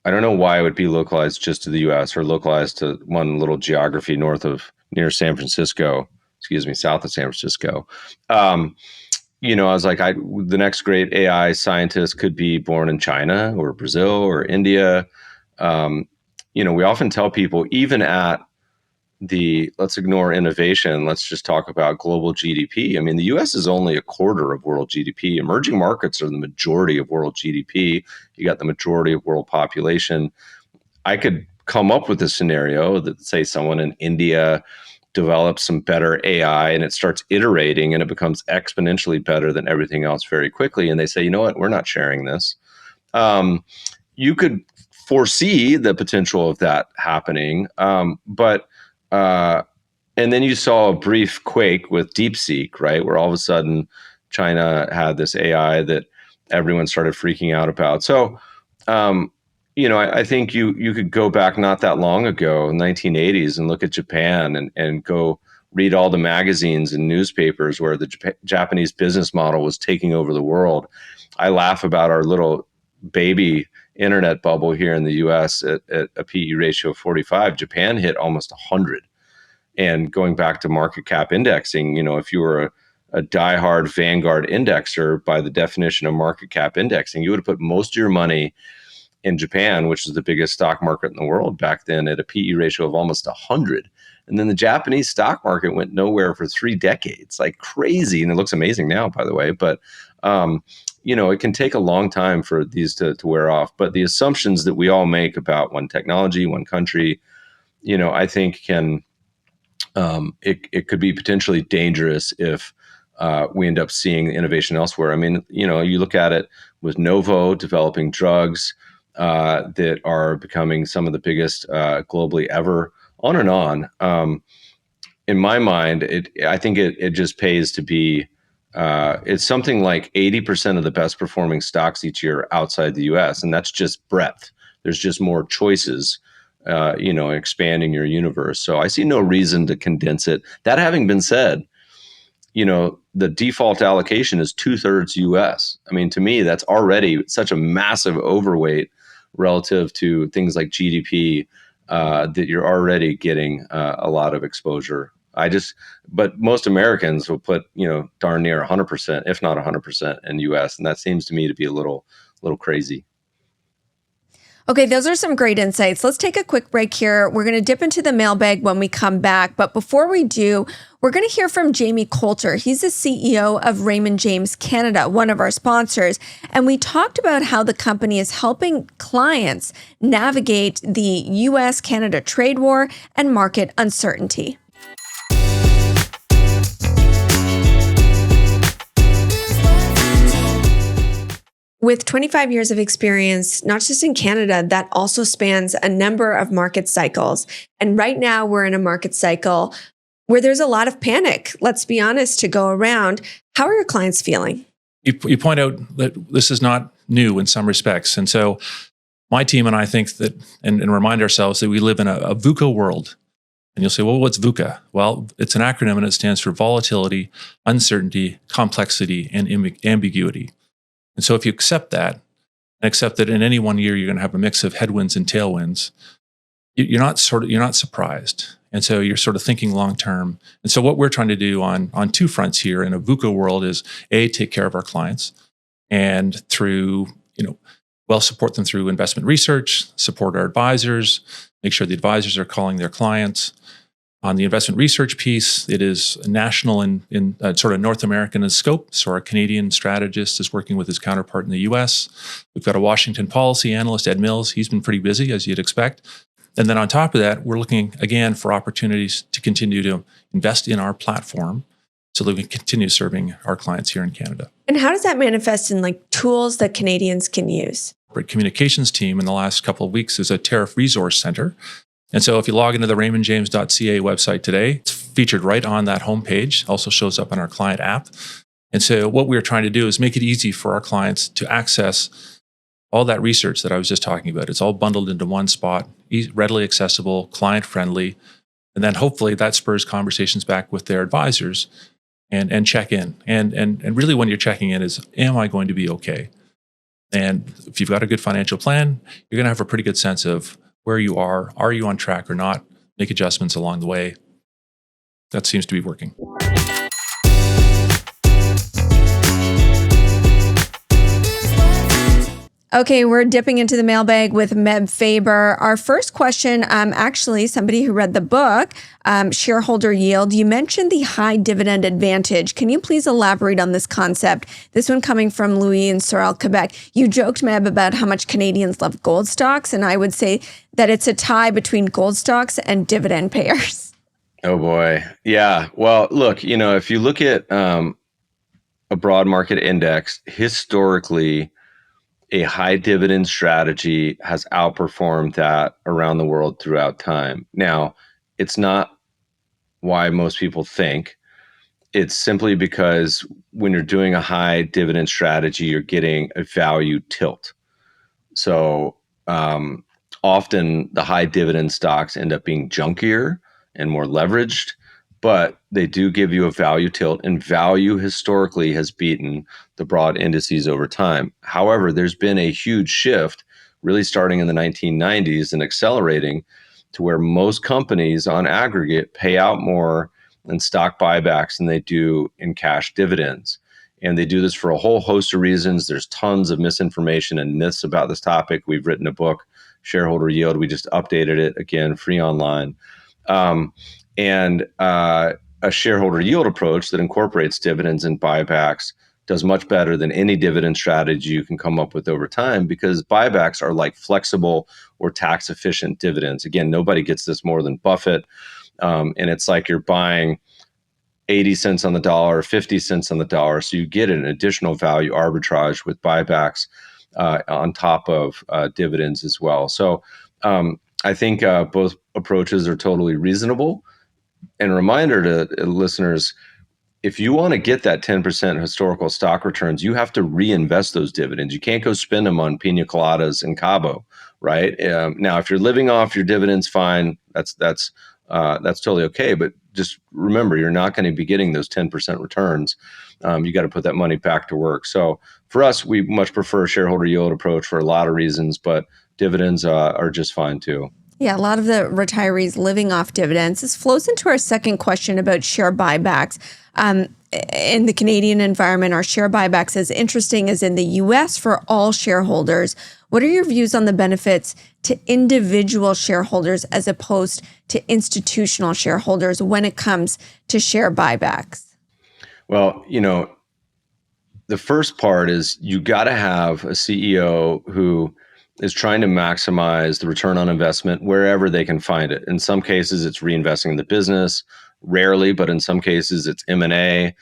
I don't know why it would be localized just to the US or localized to one little geography near San Francisco, south of San Francisco. I was like, the next great AI scientist could be born in China or Brazil or India. We often tell people, even at let's ignore innovation, let's just talk about global GDP. I mean, the US is only a quarter of world GDP. Emerging markets are the majority of world GDP. You got the majority of world population. I could come up with a scenario that, say, someone in India develops some better AI and it starts iterating and it becomes exponentially better than everything else very quickly. And they say, you know what, we're not sharing this. You could foresee the potential of that happening. And then you saw a brief quake with DeepSeek, right? Where all of a sudden China had this AI that everyone started freaking out about. So, I think you could go back not that long ago, 1980s, and look at Japan and go read all the magazines and newspapers where the Japanese business model was taking over the world. I laugh about our little baby internet bubble here in the US at a PE ratio of 45. Japan hit almost 100. And going back to market cap indexing, if you were a diehard Vanguard indexer, by the definition of market cap indexing, you would have put most of your money in Japan, which is the biggest stock market in the world back then, at a PE ratio of almost 100. And then the Japanese stock market went nowhere for 3 decades, like crazy. And it looks amazing now, by the way. But, it can take a long time for these to wear off. But the assumptions that we all make about one technology, one country, I think it could be potentially dangerous if we end up seeing innovation elsewhere. I mean, you look at it with Novo developing drugs that are becoming some of the biggest globally ever, on and on. In my mind, I think it just pays to be. It's something like 80% of the best performing stocks each year outside the U.S., and that's just breadth. There's just more choices. Expanding your universe. So I see no reason to condense it. That having been said, the default allocation is 2/3 U.S. I mean, to me, that's already such a massive overweight relative to things like GDP that you're already getting a lot of exposure. But most Americans will put, darn near 100%, if not 100% in U.S. And that seems to me to be a little crazy. Okay, those are some great insights. Let's take a quick break here. We're going to dip into the mailbag when we come back. But before we do, we're going to hear from Jamie Coulter. He's the CEO of Raymond James Canada, one of our sponsors. And we talked about how the company is helping clients navigate the U.S. Canada trade war and market uncertainty. With 25 years of experience, not just in Canada, that also spans a number of market cycles. And right now we're in a market cycle where there's a lot of panic, let's be honest, to go around. How are your clients feeling? You point out that this is not new in some respects. And so my team and I think that, and remind ourselves that we live in a VUCA world. And you'll say, well, what's VUCA? Well, it's an acronym and it stands for volatility, uncertainty, complexity, and ambiguity. And so if you accept that, and accept that in any one year you're going to have a mix of headwinds and tailwinds, you're not surprised. And so you're sort of thinking long term. And so what we're trying to do on two fronts here in a VUCA world is take care of our clients, and through, support them through investment research, support our advisors, make sure the advisors are calling their clients. On the investment research piece, it is national and in sort of North American in scope. So our Canadian strategist is working with his counterpart in the US. We've got a Washington policy analyst, Ed Mills. He's been pretty busy, as you'd expect. And then on top of that, we're looking again for opportunities to continue to invest in our platform so that we can continue serving our clients here in Canada. And how does that manifest in tools that Canadians can use? Our communications team in the last couple of weeks is a tariff resource center. And so if you log into the raymondjames.ca website today, it's featured right on that homepage, also shows up on our client app. And so what we're trying to do is make it easy for our clients to access all that research that I was just talking about. It's all bundled into one spot, readily accessible, client-friendly. And then hopefully that spurs conversations back with their advisors and check in. And really when you're checking in is, am I going to be okay? And if you've got a good financial plan, you're going to have a pretty good sense of where you are you on track or not, make adjustments along the way. That seems to be working. Okay, we're dipping into the mailbag with Meb Faber. Our first question, actually, somebody who read the book, Shareholder Yield. You mentioned the high dividend advantage. Can you please elaborate on this concept? This one coming from Louis in Sorel, Quebec. You joked, Meb, about how much Canadians love gold stocks, and I would say that it's a tie between gold stocks and dividend payers. Oh, boy. Yeah. Well, look, if you look at a broad market index, historically, a high dividend strategy has outperformed that around the world throughout time. Now, it's not why most people think. It's simply because when you're doing a high dividend strategy, you're getting a value tilt. So often the high dividend stocks end up being junkier and more leveraged, but they do give you a value tilt, and value historically has beaten the broad indices over time. However, there's been a huge shift really starting in the 1990s and accelerating to where most companies on aggregate pay out more in stock buybacks than they do in cash dividends. And they do this for a whole host of reasons. There's tons of misinformation and myths about this topic. We've written a book, Shareholder Yield. We just updated it again, free online. And a shareholder yield approach that incorporates dividends and buybacks does much better than any dividend strategy you can come up with over time, because buybacks are like flexible or tax efficient dividends. Again, nobody gets this more than Buffett. And it's like you're buying 80 cents on the dollar, 50 cents on the dollar. So you get an additional value arbitrage with buybacks on top of dividends as well. So I think both approaches are totally reasonable. And a reminder to listeners, if you want to get that 10% historical stock returns, you have to reinvest those dividends. You can't go spend them on pina coladas and Cabo, right? Now, if you're living off your dividends, fine. That's totally okay. But just remember, you're not going to be getting those 10% returns. You got to put that money back to work. So for us, we much prefer a shareholder yield approach for a lot of reasons, but dividends are just fine too. Yeah, a lot of the retirees living off dividends. This flows into our second question about share buybacks. In the Canadian environment, are share buybacks as interesting as in the U.S. for all shareholders? What are your views on the benefits to individual shareholders as opposed to institutional shareholders when it comes to share buybacks? Well, the first part is you got to have a CEO who is trying to maximize the return on investment wherever they can find it. In some cases, it's reinvesting in the business, rarely, but in some cases, it's M&A.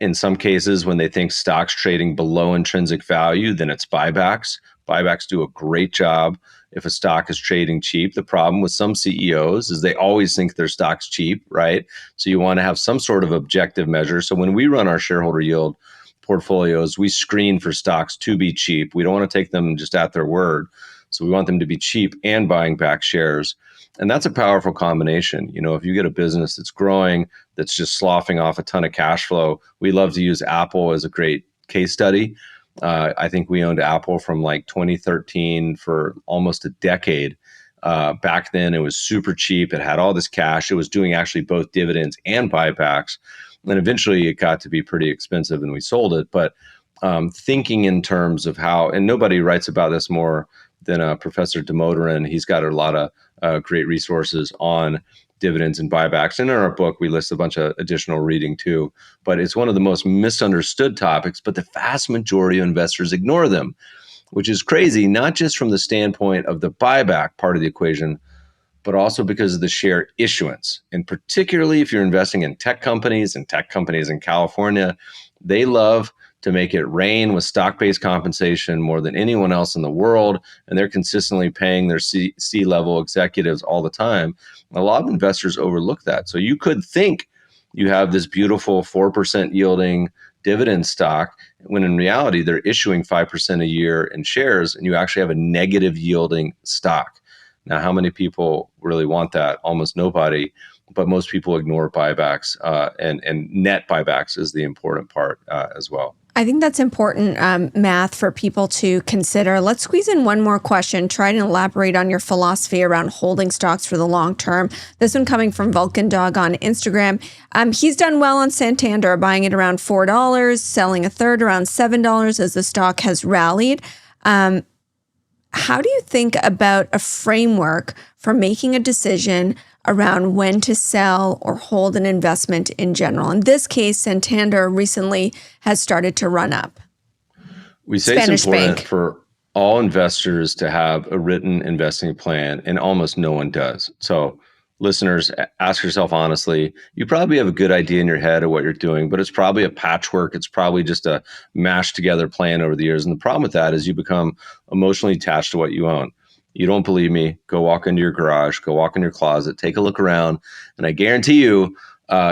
In some cases, when they think stocks trading below intrinsic value, then it's buybacks. Buybacks do a great job if a stock is trading cheap. The problem with some CEOs is they always think their stock's cheap, right? So you want to have some sort of objective measure. So when we run our shareholder yield portfolios, we screen for stocks to be cheap. We don't want to take them just at their word. So we want them to be cheap and buying back shares. And that's a powerful combination. If you get a business that's growing, that's just sloughing off a ton of cash flow, we love to use Apple as a great case study. I think we owned Apple from like 2013 for almost a decade. Back then, it was super cheap. It had all this cash. It was doing actually both dividends and buybacks. And eventually it got to be pretty expensive and we sold it. But thinking in terms of how, and nobody writes about this more than Professor Demoteran. He's got a lot of great resources on dividends and buybacks. And in our book, we list a bunch of additional reading too. But it's one of the most misunderstood topics, but the vast majority of investors ignore them, which is crazy, not just from the standpoint of the buyback part of the equation, but also because of the share issuance. And particularly if you're investing in tech companies and tech companies in California, they love to make it rain with stock-based compensation more than anyone else in the world. And they're consistently paying their C-level executives all the time. A lot of investors overlook that. So you could think you have this beautiful 4% yielding dividend stock, when in reality, they're issuing 5% a year in shares, and you actually have a negative yielding stock. Now, how many people really want that? Almost nobody, but most people ignore buybacks, and net buybacks is the important part as well. I think that's important math for people to consider. Let's squeeze in one more question. Try to elaborate on your philosophy around holding stocks for the long term. This one coming from Vulcan Dog on Instagram. He's done well on Santander, buying it around $4, selling a third around $7 as the stock has rallied. How do you think about a framework for making a decision around when to sell or hold an investment in general? In this case, Santander recently has started to run up. We say Spanish it's important bank. for all investors to have a written investing plan, and almost no one does. So listeners, ask yourself honestly, you probably have a good idea in your head of what you're doing, but it's probably a patchwork. It's probably just a mashed together plan over the years. And the problem with that is you become emotionally attached to what you own. You don't believe me? Go walk into your garage, go walk in your closet, take a look around, and I guarantee you,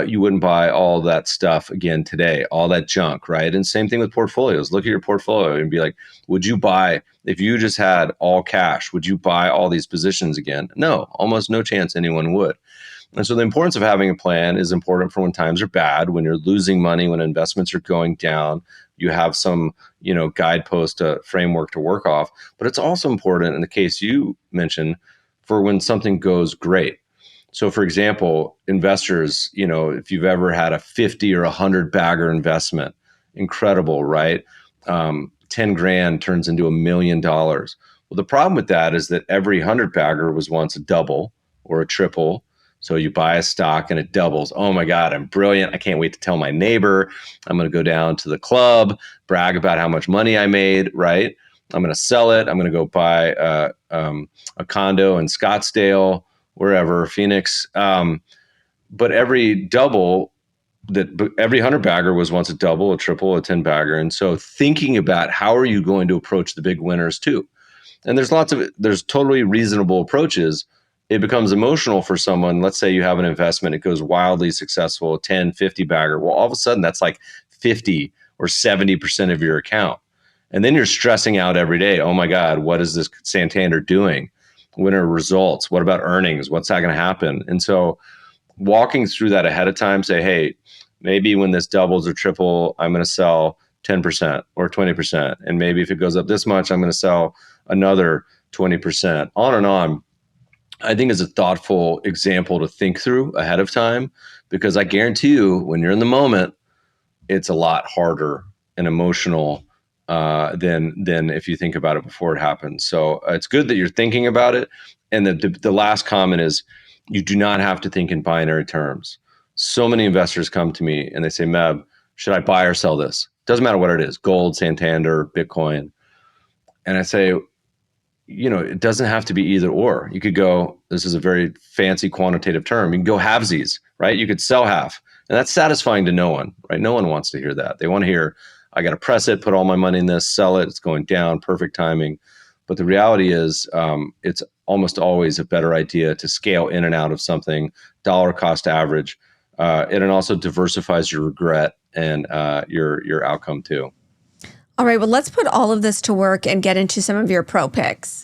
you wouldn't buy all that stuff again today, all that junk, right? And same thing with portfolios. Look at your portfolio and be like, would you buy, if you just had all cash, would you buy all these positions again? No, almost no chance anyone would. And so the importance of having a plan is important for when times are bad, when you're losing money, when investments are going down. You have some, guidepost, framework to work off. But it's also important in the case you mentioned for when something goes great. So for example, investors, if you've ever had a 50 or 100 bagger investment, incredible, right? 10 grand turns into $1 million. Well, the problem with that is that every 100 bagger was once a double or a triple. So you buy a stock and it doubles. Oh my God, I'm brilliant. I can't wait to tell my neighbor. I'm going to go down to the club, brag about how much money I made, right? I'm going to sell it. I'm going to go buy a condo in Scottsdale, wherever, Phoenix. But every double, every 100 bagger was once a double, a triple, a 10 bagger. And so thinking about how are you going to approach the big winners too? And there's totally reasonable approaches. It becomes emotional for someone. Let's say you have an investment, it goes wildly successful, 10, 50 bagger. Well, all of a sudden that's like 50 or 70% of your account. And then you're stressing out every day. Oh my God, what is this Santander doing? When are results? What about earnings? What's that going to happen? And so walking through that ahead of time, say, hey, maybe when this doubles or triple, I'm going to sell 10% or 20%. And maybe if it goes up this much, I'm going to sell another 20%, on and on. I think is a thoughtful example to think through ahead of time, because I guarantee you, when you're in the moment, it's a lot harder and emotional than if you think about it before it happens. So it's good that you're thinking about it. And the last comment is, you do not have to think in binary terms. So many investors come to me and they say, Meb, should I buy or sell this? Doesn't matter what it is, gold, Santander, Bitcoin. And I say, it doesn't have to be either or. You could go, this is a very fancy quantitative term, you can go halvesies, right? You could sell half. And that's satisfying to no one, right? No one wants to hear that. They want to hear, I got to press it, put all my money in this, sell it, it's going down, perfect timing. But the reality is, it's almost always a better idea to scale in and out of something, dollar cost average. And it also diversifies your regret and your outcome too. All right, well, let's put all of this to work and get into some of your pro picks.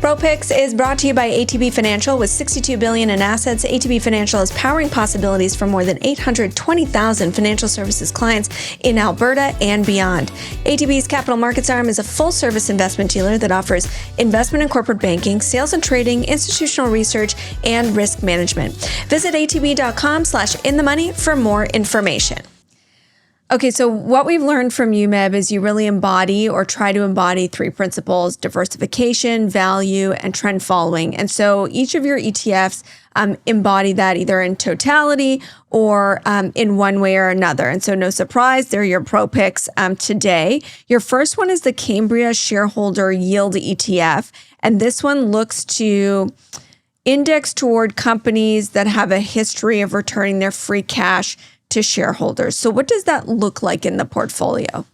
Pro Picks is brought to you by ATB Financial. With $62 billion in assets, ATB Financial is powering possibilities for more than 820,000 financial services clients in Alberta and beyond. ATB's capital markets arm is a full-service investment dealer that offers investment and corporate banking, sales and trading, institutional research, and risk management. Visit atb.com/inthemoney for more information. Okay, so what we've learned from you, Meb, is you really embody or try to embody three principles: diversification, value, and trend following. And so each of your ETFs embody that either in totality or in one way or another. And so no surprise, they're your pro picks today. Your first one is the Cambria Shareholder Yield ETF. And this one looks to index toward companies that have a history of returning their free cash to shareholders. So what does that look like in the portfolio?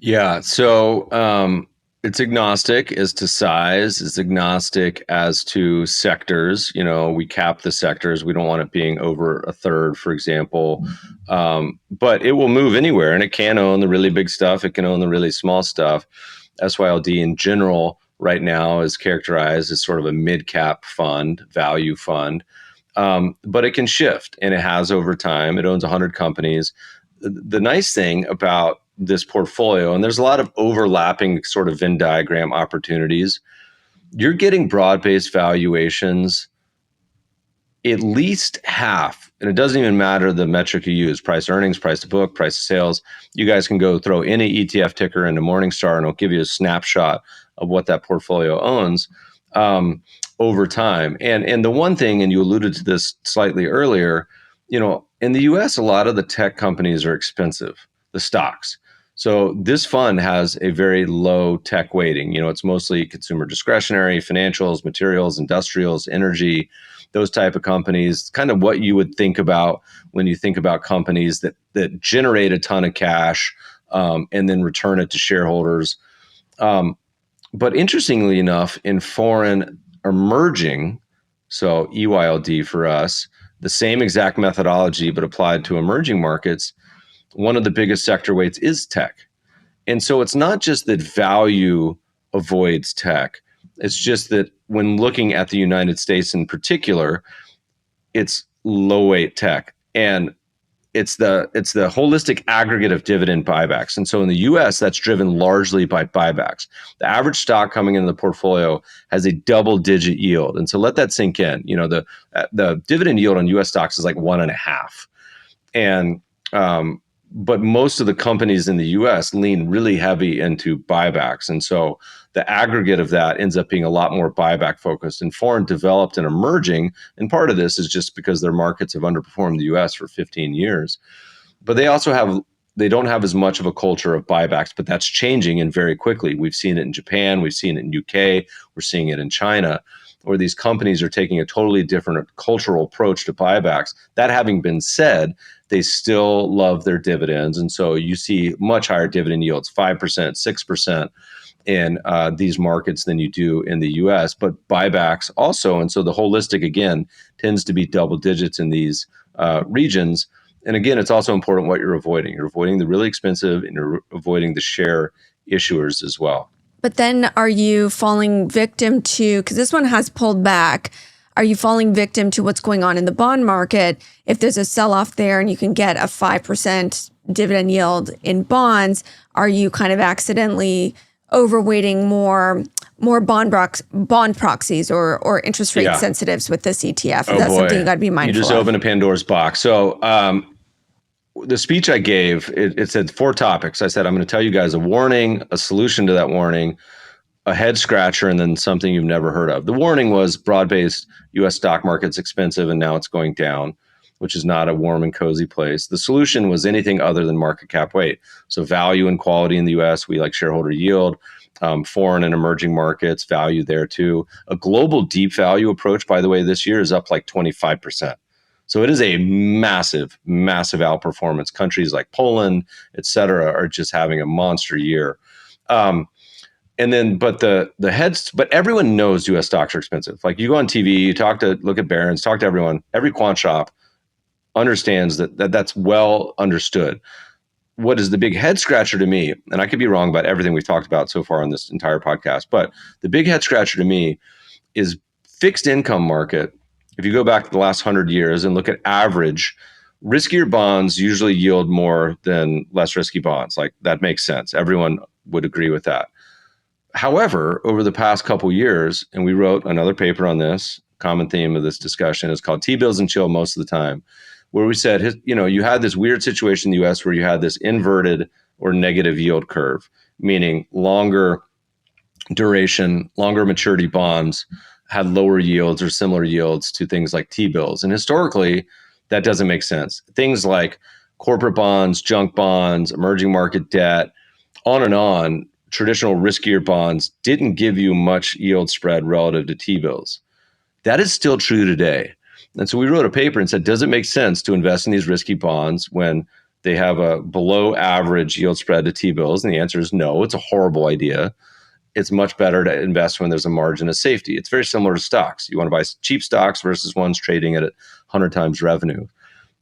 Yeah, so it's agnostic as to size, it's agnostic as to sectors. We cap the sectors. We don't want it being over a third, for example. But it will move anywhere, and it can own the really big stuff. It can own the really small stuff. SYLD in general right now is characterized as sort of a mid-cap fund, value fund. But it can shift, and it has over time. It owns 100 companies. The nice thing about this portfolio, and there's a lot of overlapping sort of Venn diagram opportunities, you're getting broad-based valuations at least half, and it doesn't even matter the metric you use, price earnings, price to book, price to sales. You guys can go throw any ETF ticker into Morningstar, and it'll give you a snapshot of what that portfolio owns over time. And the one thing, and you alluded to this slightly earlier, in the US, a lot of the tech companies are expensive, the stocks. So this fund has a very low tech weighting. It's mostly consumer discretionary, financials, materials, industrials, energy, those type of companies, kind of what you would think about when you think about companies that generate a ton of cash and then return it to shareholders. But interestingly enough, in foreign emerging, so EYLD for us, the same exact methodology but applied to emerging markets, one of the biggest sector weights is tech. And so it's not just that value avoids tech. It's just that when looking at the United States in particular, it's low weight tech. And it's the holistic aggregate of dividend buybacks. And so in the US, that's driven largely by buybacks. The average stock coming into the portfolio has a double-digit yield. And so let that sink in. The dividend yield on US stocks is like 1.5. And but most of the companies in the US lean really heavy into buybacks. And so the aggregate of that ends up being a lot more buyback focused. And foreign developed and emerging, and part of this is just because their markets have underperformed the US for 15 years. But they don't have as much of a culture of buybacks, but that's changing and very quickly. We've seen it in Japan, we've seen it in UK, we're seeing it in China, where these companies are taking a totally different cultural approach to buybacks. That having been said, they still love their dividends. And so you see much higher dividend yields, 5%, 6% in these markets than you do in the US, but buybacks also. And so the holistic, again, tends to be double digits in these regions. And again, it's also important what you're avoiding. You're avoiding the really expensive, and you're avoiding the share issuers as well. But then are you falling victim to, because this one has pulled back, are you falling victim to what's going on in the bond market? If there's a sell-off there and you can get a 5% dividend yield in bonds, are you kind of accidentally overweighting more bond proxies or interest rate sensitives with this ETF? Is that something you got to be mindful of? You just opened a Pandora's box. So the speech I gave, it said 4 topics. I said, I'm going to tell you guys a warning, a solution to that warning, a head scratcher, and then something you've never heard of. The warning was broad-based U.S. stock market's expensive and now it's going down, which is not a warm and cozy place. The solution was anything other than market cap weight. So value and quality in the U.S., we like shareholder yield. Foreign and emerging markets, value there too. A global deep value approach, by the way, this year is up like 25%. So it is a massive, massive outperformance. Countries like Poland, et cetera, are just having a monster year. But everyone knows U.S. stocks are expensive. Like you go on TV, you look at Barron's, talk to everyone. Every quant shop understands that's well understood. What is the big head scratcher to me, and I could be wrong about everything we've talked about so far on this entire podcast, but the big head scratcher to me is fixed income market. If you go back to the last 100 years and look at average, riskier bonds usually yield more than less risky bonds. Like that makes sense. Everyone would agree with that. However, over the past couple years, and we wrote another paper on this, common theme of this discussion is called T-bills and chill most of the time, where we said, you had this weird situation in the U.S. where you had this inverted or negative yield curve, meaning longer duration, longer maturity bonds had lower yields or similar yields to things like T-bills. And historically, that doesn't make sense. Things like corporate bonds, junk bonds, emerging market debt, on and on, traditional riskier bonds didn't give you much yield spread relative to T-bills. That is still true today. And so we wrote a paper and said, does it make sense to invest in these risky bonds when they have a below average yield spread to T-bills? And the answer is no, it's a horrible idea. It's much better to invest when there's a margin of safety. It's very similar to stocks. You want to buy cheap stocks versus ones trading at 100 times revenue.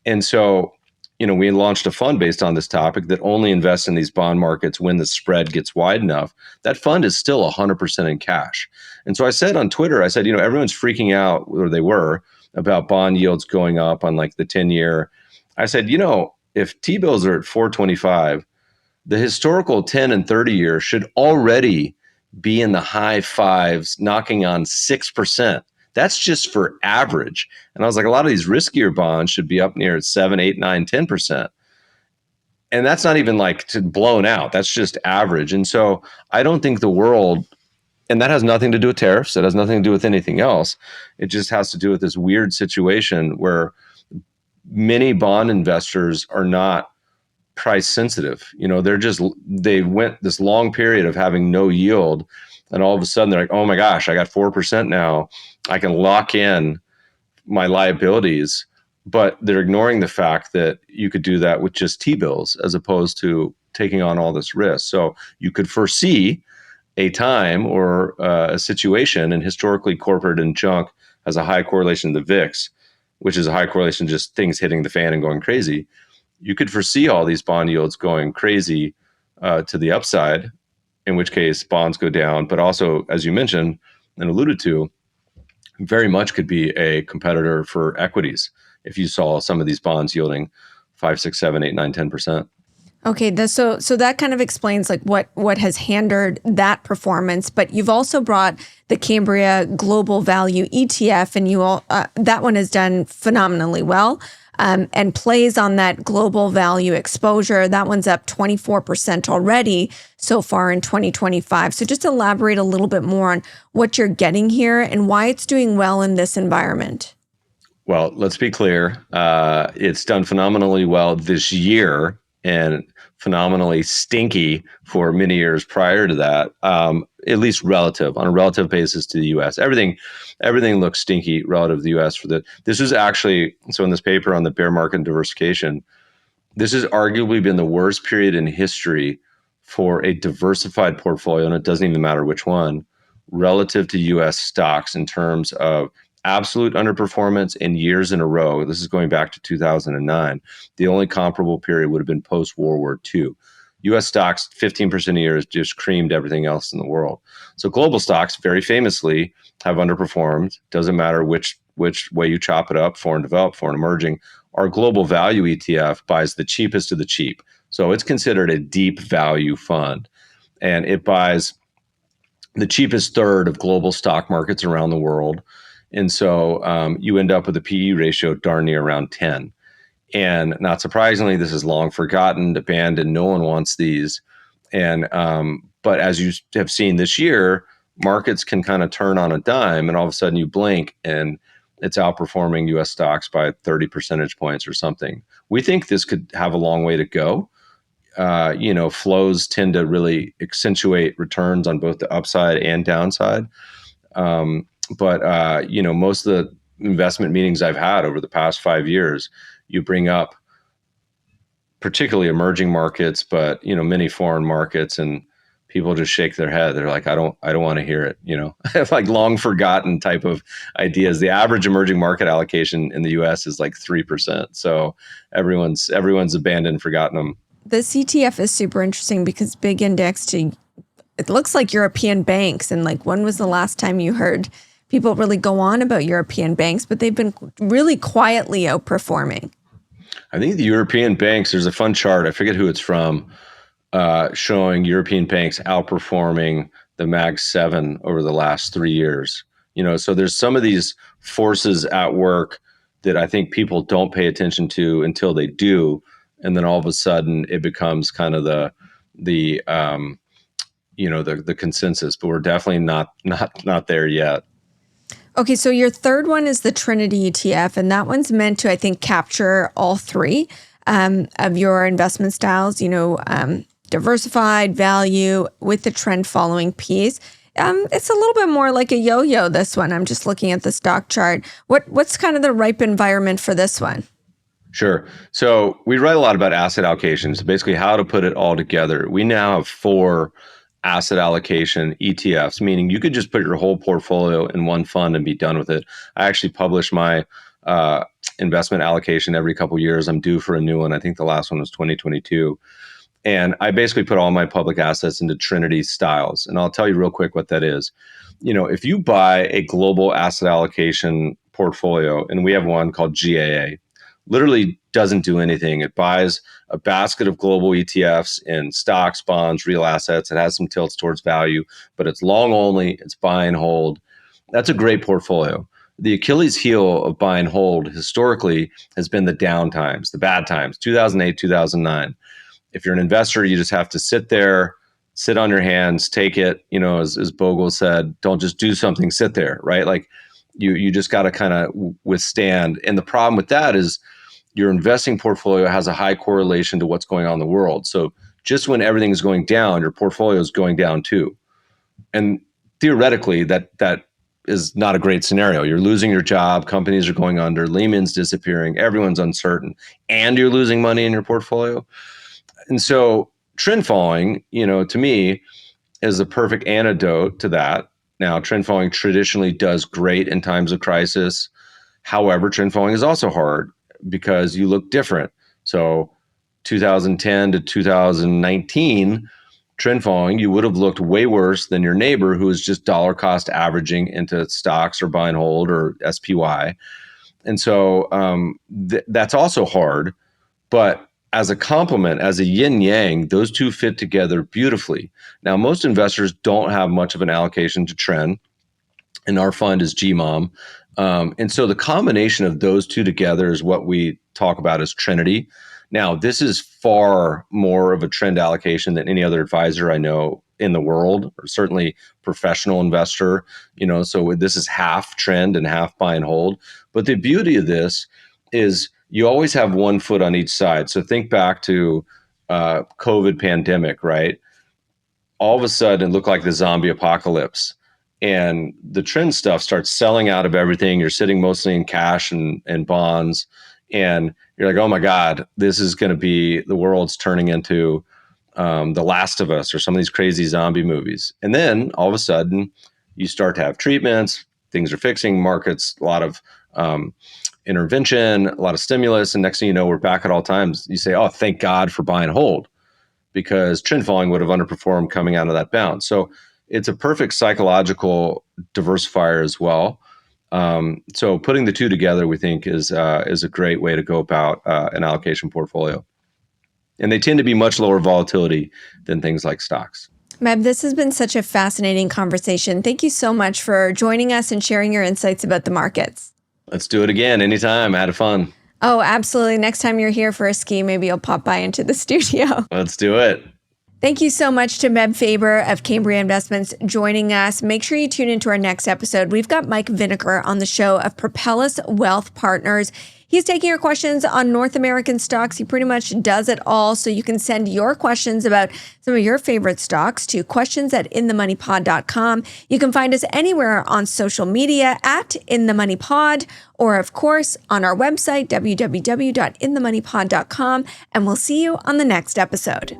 And so, we launched a fund based on this topic that only invests in these bond markets when the spread gets wide enough. That fund is still 100% in cash. And so I said on Twitter, everyone's freaking out, or they were, about bond yields going up on like the 10-year. I said, if T-bills are at 425, the historical 10 and 30 year should already be in the high fives, knocking on 6%. That's just for average. And I was like, a lot of these riskier bonds should be up near 7, 8, 9, 10%. And that's not even like blown out. That's just average. And so I don't think the world, and that has nothing to do with tariffs. It has nothing to do with anything else. It just has to do with this weird situation where many bond investors are not price sensitive. They went this long period of having no yield, and all of a sudden they're like, oh my gosh, I got 4% now. I can lock in my liabilities, but they're ignoring the fact that you could do that with just T-bills as opposed to taking on all this risk. So you could foresee a time or a situation, and historically corporate and junk has a high correlation to the VIX, which is a high correlation to just things hitting the fan and going crazy. You could foresee all these bond yields going crazy to the upside, in which case bonds go down. But also, as you mentioned and alluded to, very much could be a competitor for equities if you saw some of these bonds yielding 5, 6, 7, 8, 9, 10%. Okay, so that kind of explains like what has hindered that performance. But you've also brought the Cambria Global Value ETF, and that one has done phenomenally well. And plays on that global value exposure. That one's up 24% already so far in 2025. So just elaborate a little bit more on what you're getting here and why it's doing well in this environment. Well, let's be clear. It's done phenomenally well this year and phenomenally stinky for many years prior to that, at least on a relative basis to the U.S. Everything looks stinky relative to the U.S. This is actually, so in this paper on the bear market and diversification, this has arguably been the worst period in history for a diversified portfolio, and it doesn't even matter which one, relative to U.S. stocks in terms of absolute underperformance in years in a row. This is going back to 2009. The only comparable period would have been post-World War II. U.S. stocks, 15% a year, has just creamed everything else in the world. So global stocks, very famously, have underperformed. Doesn't matter which way you chop it up, foreign developed, foreign emerging. Our global value ETF buys the cheapest of the cheap. So it's considered a deep value fund, and it buys the cheapest third of global stock markets around the world. And so you end up with a PE ratio darn near around 10. And not surprisingly, this is long forgotten, abandoned. No one wants these. And but as you have seen this year, markets can kind of turn on a dime, and all of a sudden you blink and it's outperforming U.S. stocks by 30 percentage points or something. We think this could have a long way to go. Flows tend to really accentuate returns on both the upside and downside. But most of the investment meetings I've had over the past 5 years, you bring up particularly emerging markets, but many foreign markets, and people just shake their head. They're like, I don't want to hear it. Like long forgotten type of ideas. The average emerging market allocation in the U.S. is like 3%. So everyone's abandoned, forgotten them. The CTF is super interesting because big index to, it looks like European banks. And like, when was the last time you heard people really go on about European banks? But they've been really quietly outperforming. I think the European banks, there's a fun chart, I forget who it's from, showing European banks outperforming the Mag 7 over the last 3 years. So there's some of these forces at work that I think people don't pay attention to until they do. And then all of a sudden it becomes kind of the consensus, but we're definitely not there yet. Okay, so your third one is the Trinity ETF, and that one's meant to, I think, capture all three of your investment styles, diversified, value, with the trend following piece. It's a little bit more like a yo-yo, this one. I'm just looking at the stock chart. What's kind of the ripe environment for this one? Sure. So we write a lot about asset allocations, basically how to put it all together. We now have 4 asset allocation ETFs, meaning you could just put your whole portfolio in one fund and be done with it. I actually publish my investment allocation every couple of years. I'm due for a new one. I think the last one was 2022. And I basically put all my public assets into Trinity styles. And I'll tell you real quick what that is. If you buy a global asset allocation portfolio, and we have one called GAA, literally doesn't do anything. It buys a basket of global ETFs in stocks, bonds, real assets. It has some tilts towards value, but it's long only. It's buy and hold. That's a great portfolio. The Achilles heel of buy and hold historically has been the down times, the bad times, 2008, 2009. If you're an investor, you just have to sit there, sit on your hands, take it. As Bogle said, don't just do something, sit there, right? Like you just got to kind of withstand. And the problem with that is your investing portfolio has a high correlation to what's going on in the world. So just when everything is going down, your portfolio is going down too. And theoretically, that is not a great scenario. You're losing your job, companies are going under, Lehman's disappearing, everyone's uncertain, and you're losing money in your portfolio. And so trend following, to me, is the perfect antidote to that. Now, trend following traditionally does great in times of crisis. However, trend following is also hard because you look different. So 2010 to 2019, trend following, you would have looked way worse than your neighbor who is just dollar cost averaging into stocks or buy and hold or SPY. And so that's also hard. But as a complement, as a yin yang, those two fit together beautifully. Now, most investors don't have much of an allocation to trend, and our fund is GMOM. And so the combination of those two together is what we talk about as Trinity. Now, this is far more of a trend allocation than any other advisor I know in the world, or certainly professional investor. So this is half trend and half buy and hold. But the beauty of this is you always have one foot on each side. So think back to COVID pandemic, right? All of a sudden, it looked like the zombie apocalypse. And the trend stuff starts selling out of everything. You're sitting mostly in cash and bonds. And you're like, oh my God, this is going to be, the world's turning into The Last of Us or some of these crazy zombie movies. And then all of a sudden, you start to have treatments, things are fixing, markets, a lot of intervention, a lot of stimulus. And next thing you know, we're back at all times. You say, oh, thank God for buy and hold, because trend following would have underperformed coming out of that bounce. So it's a perfect psychological diversifier as well. So putting the two together, we think, is a great way to go about an allocation portfolio. And they tend to be much lower volatility than things like stocks. Meb, this has been such a fascinating conversation. Thank you so much for joining us and sharing your insights about the markets. Let's do it again anytime. I had fun. Oh, absolutely. Next time you're here for a ski, maybe you'll pop by into the studio. Let's do it. Thank you so much to Meb Faber of Cambria Investments joining us. Make sure you tune into our next episode. We've got Mike Vinegar on the show of Propellus Wealth Partners. He's taking your questions on North American stocks. He pretty much does it all. So you can send your questions about some of your favorite stocks to questions@inthemoneypod.com. You can find us anywhere on social media @inthemoneypod, or of course on our website, www.inthemoneypod.com. And we'll see you on the next episode.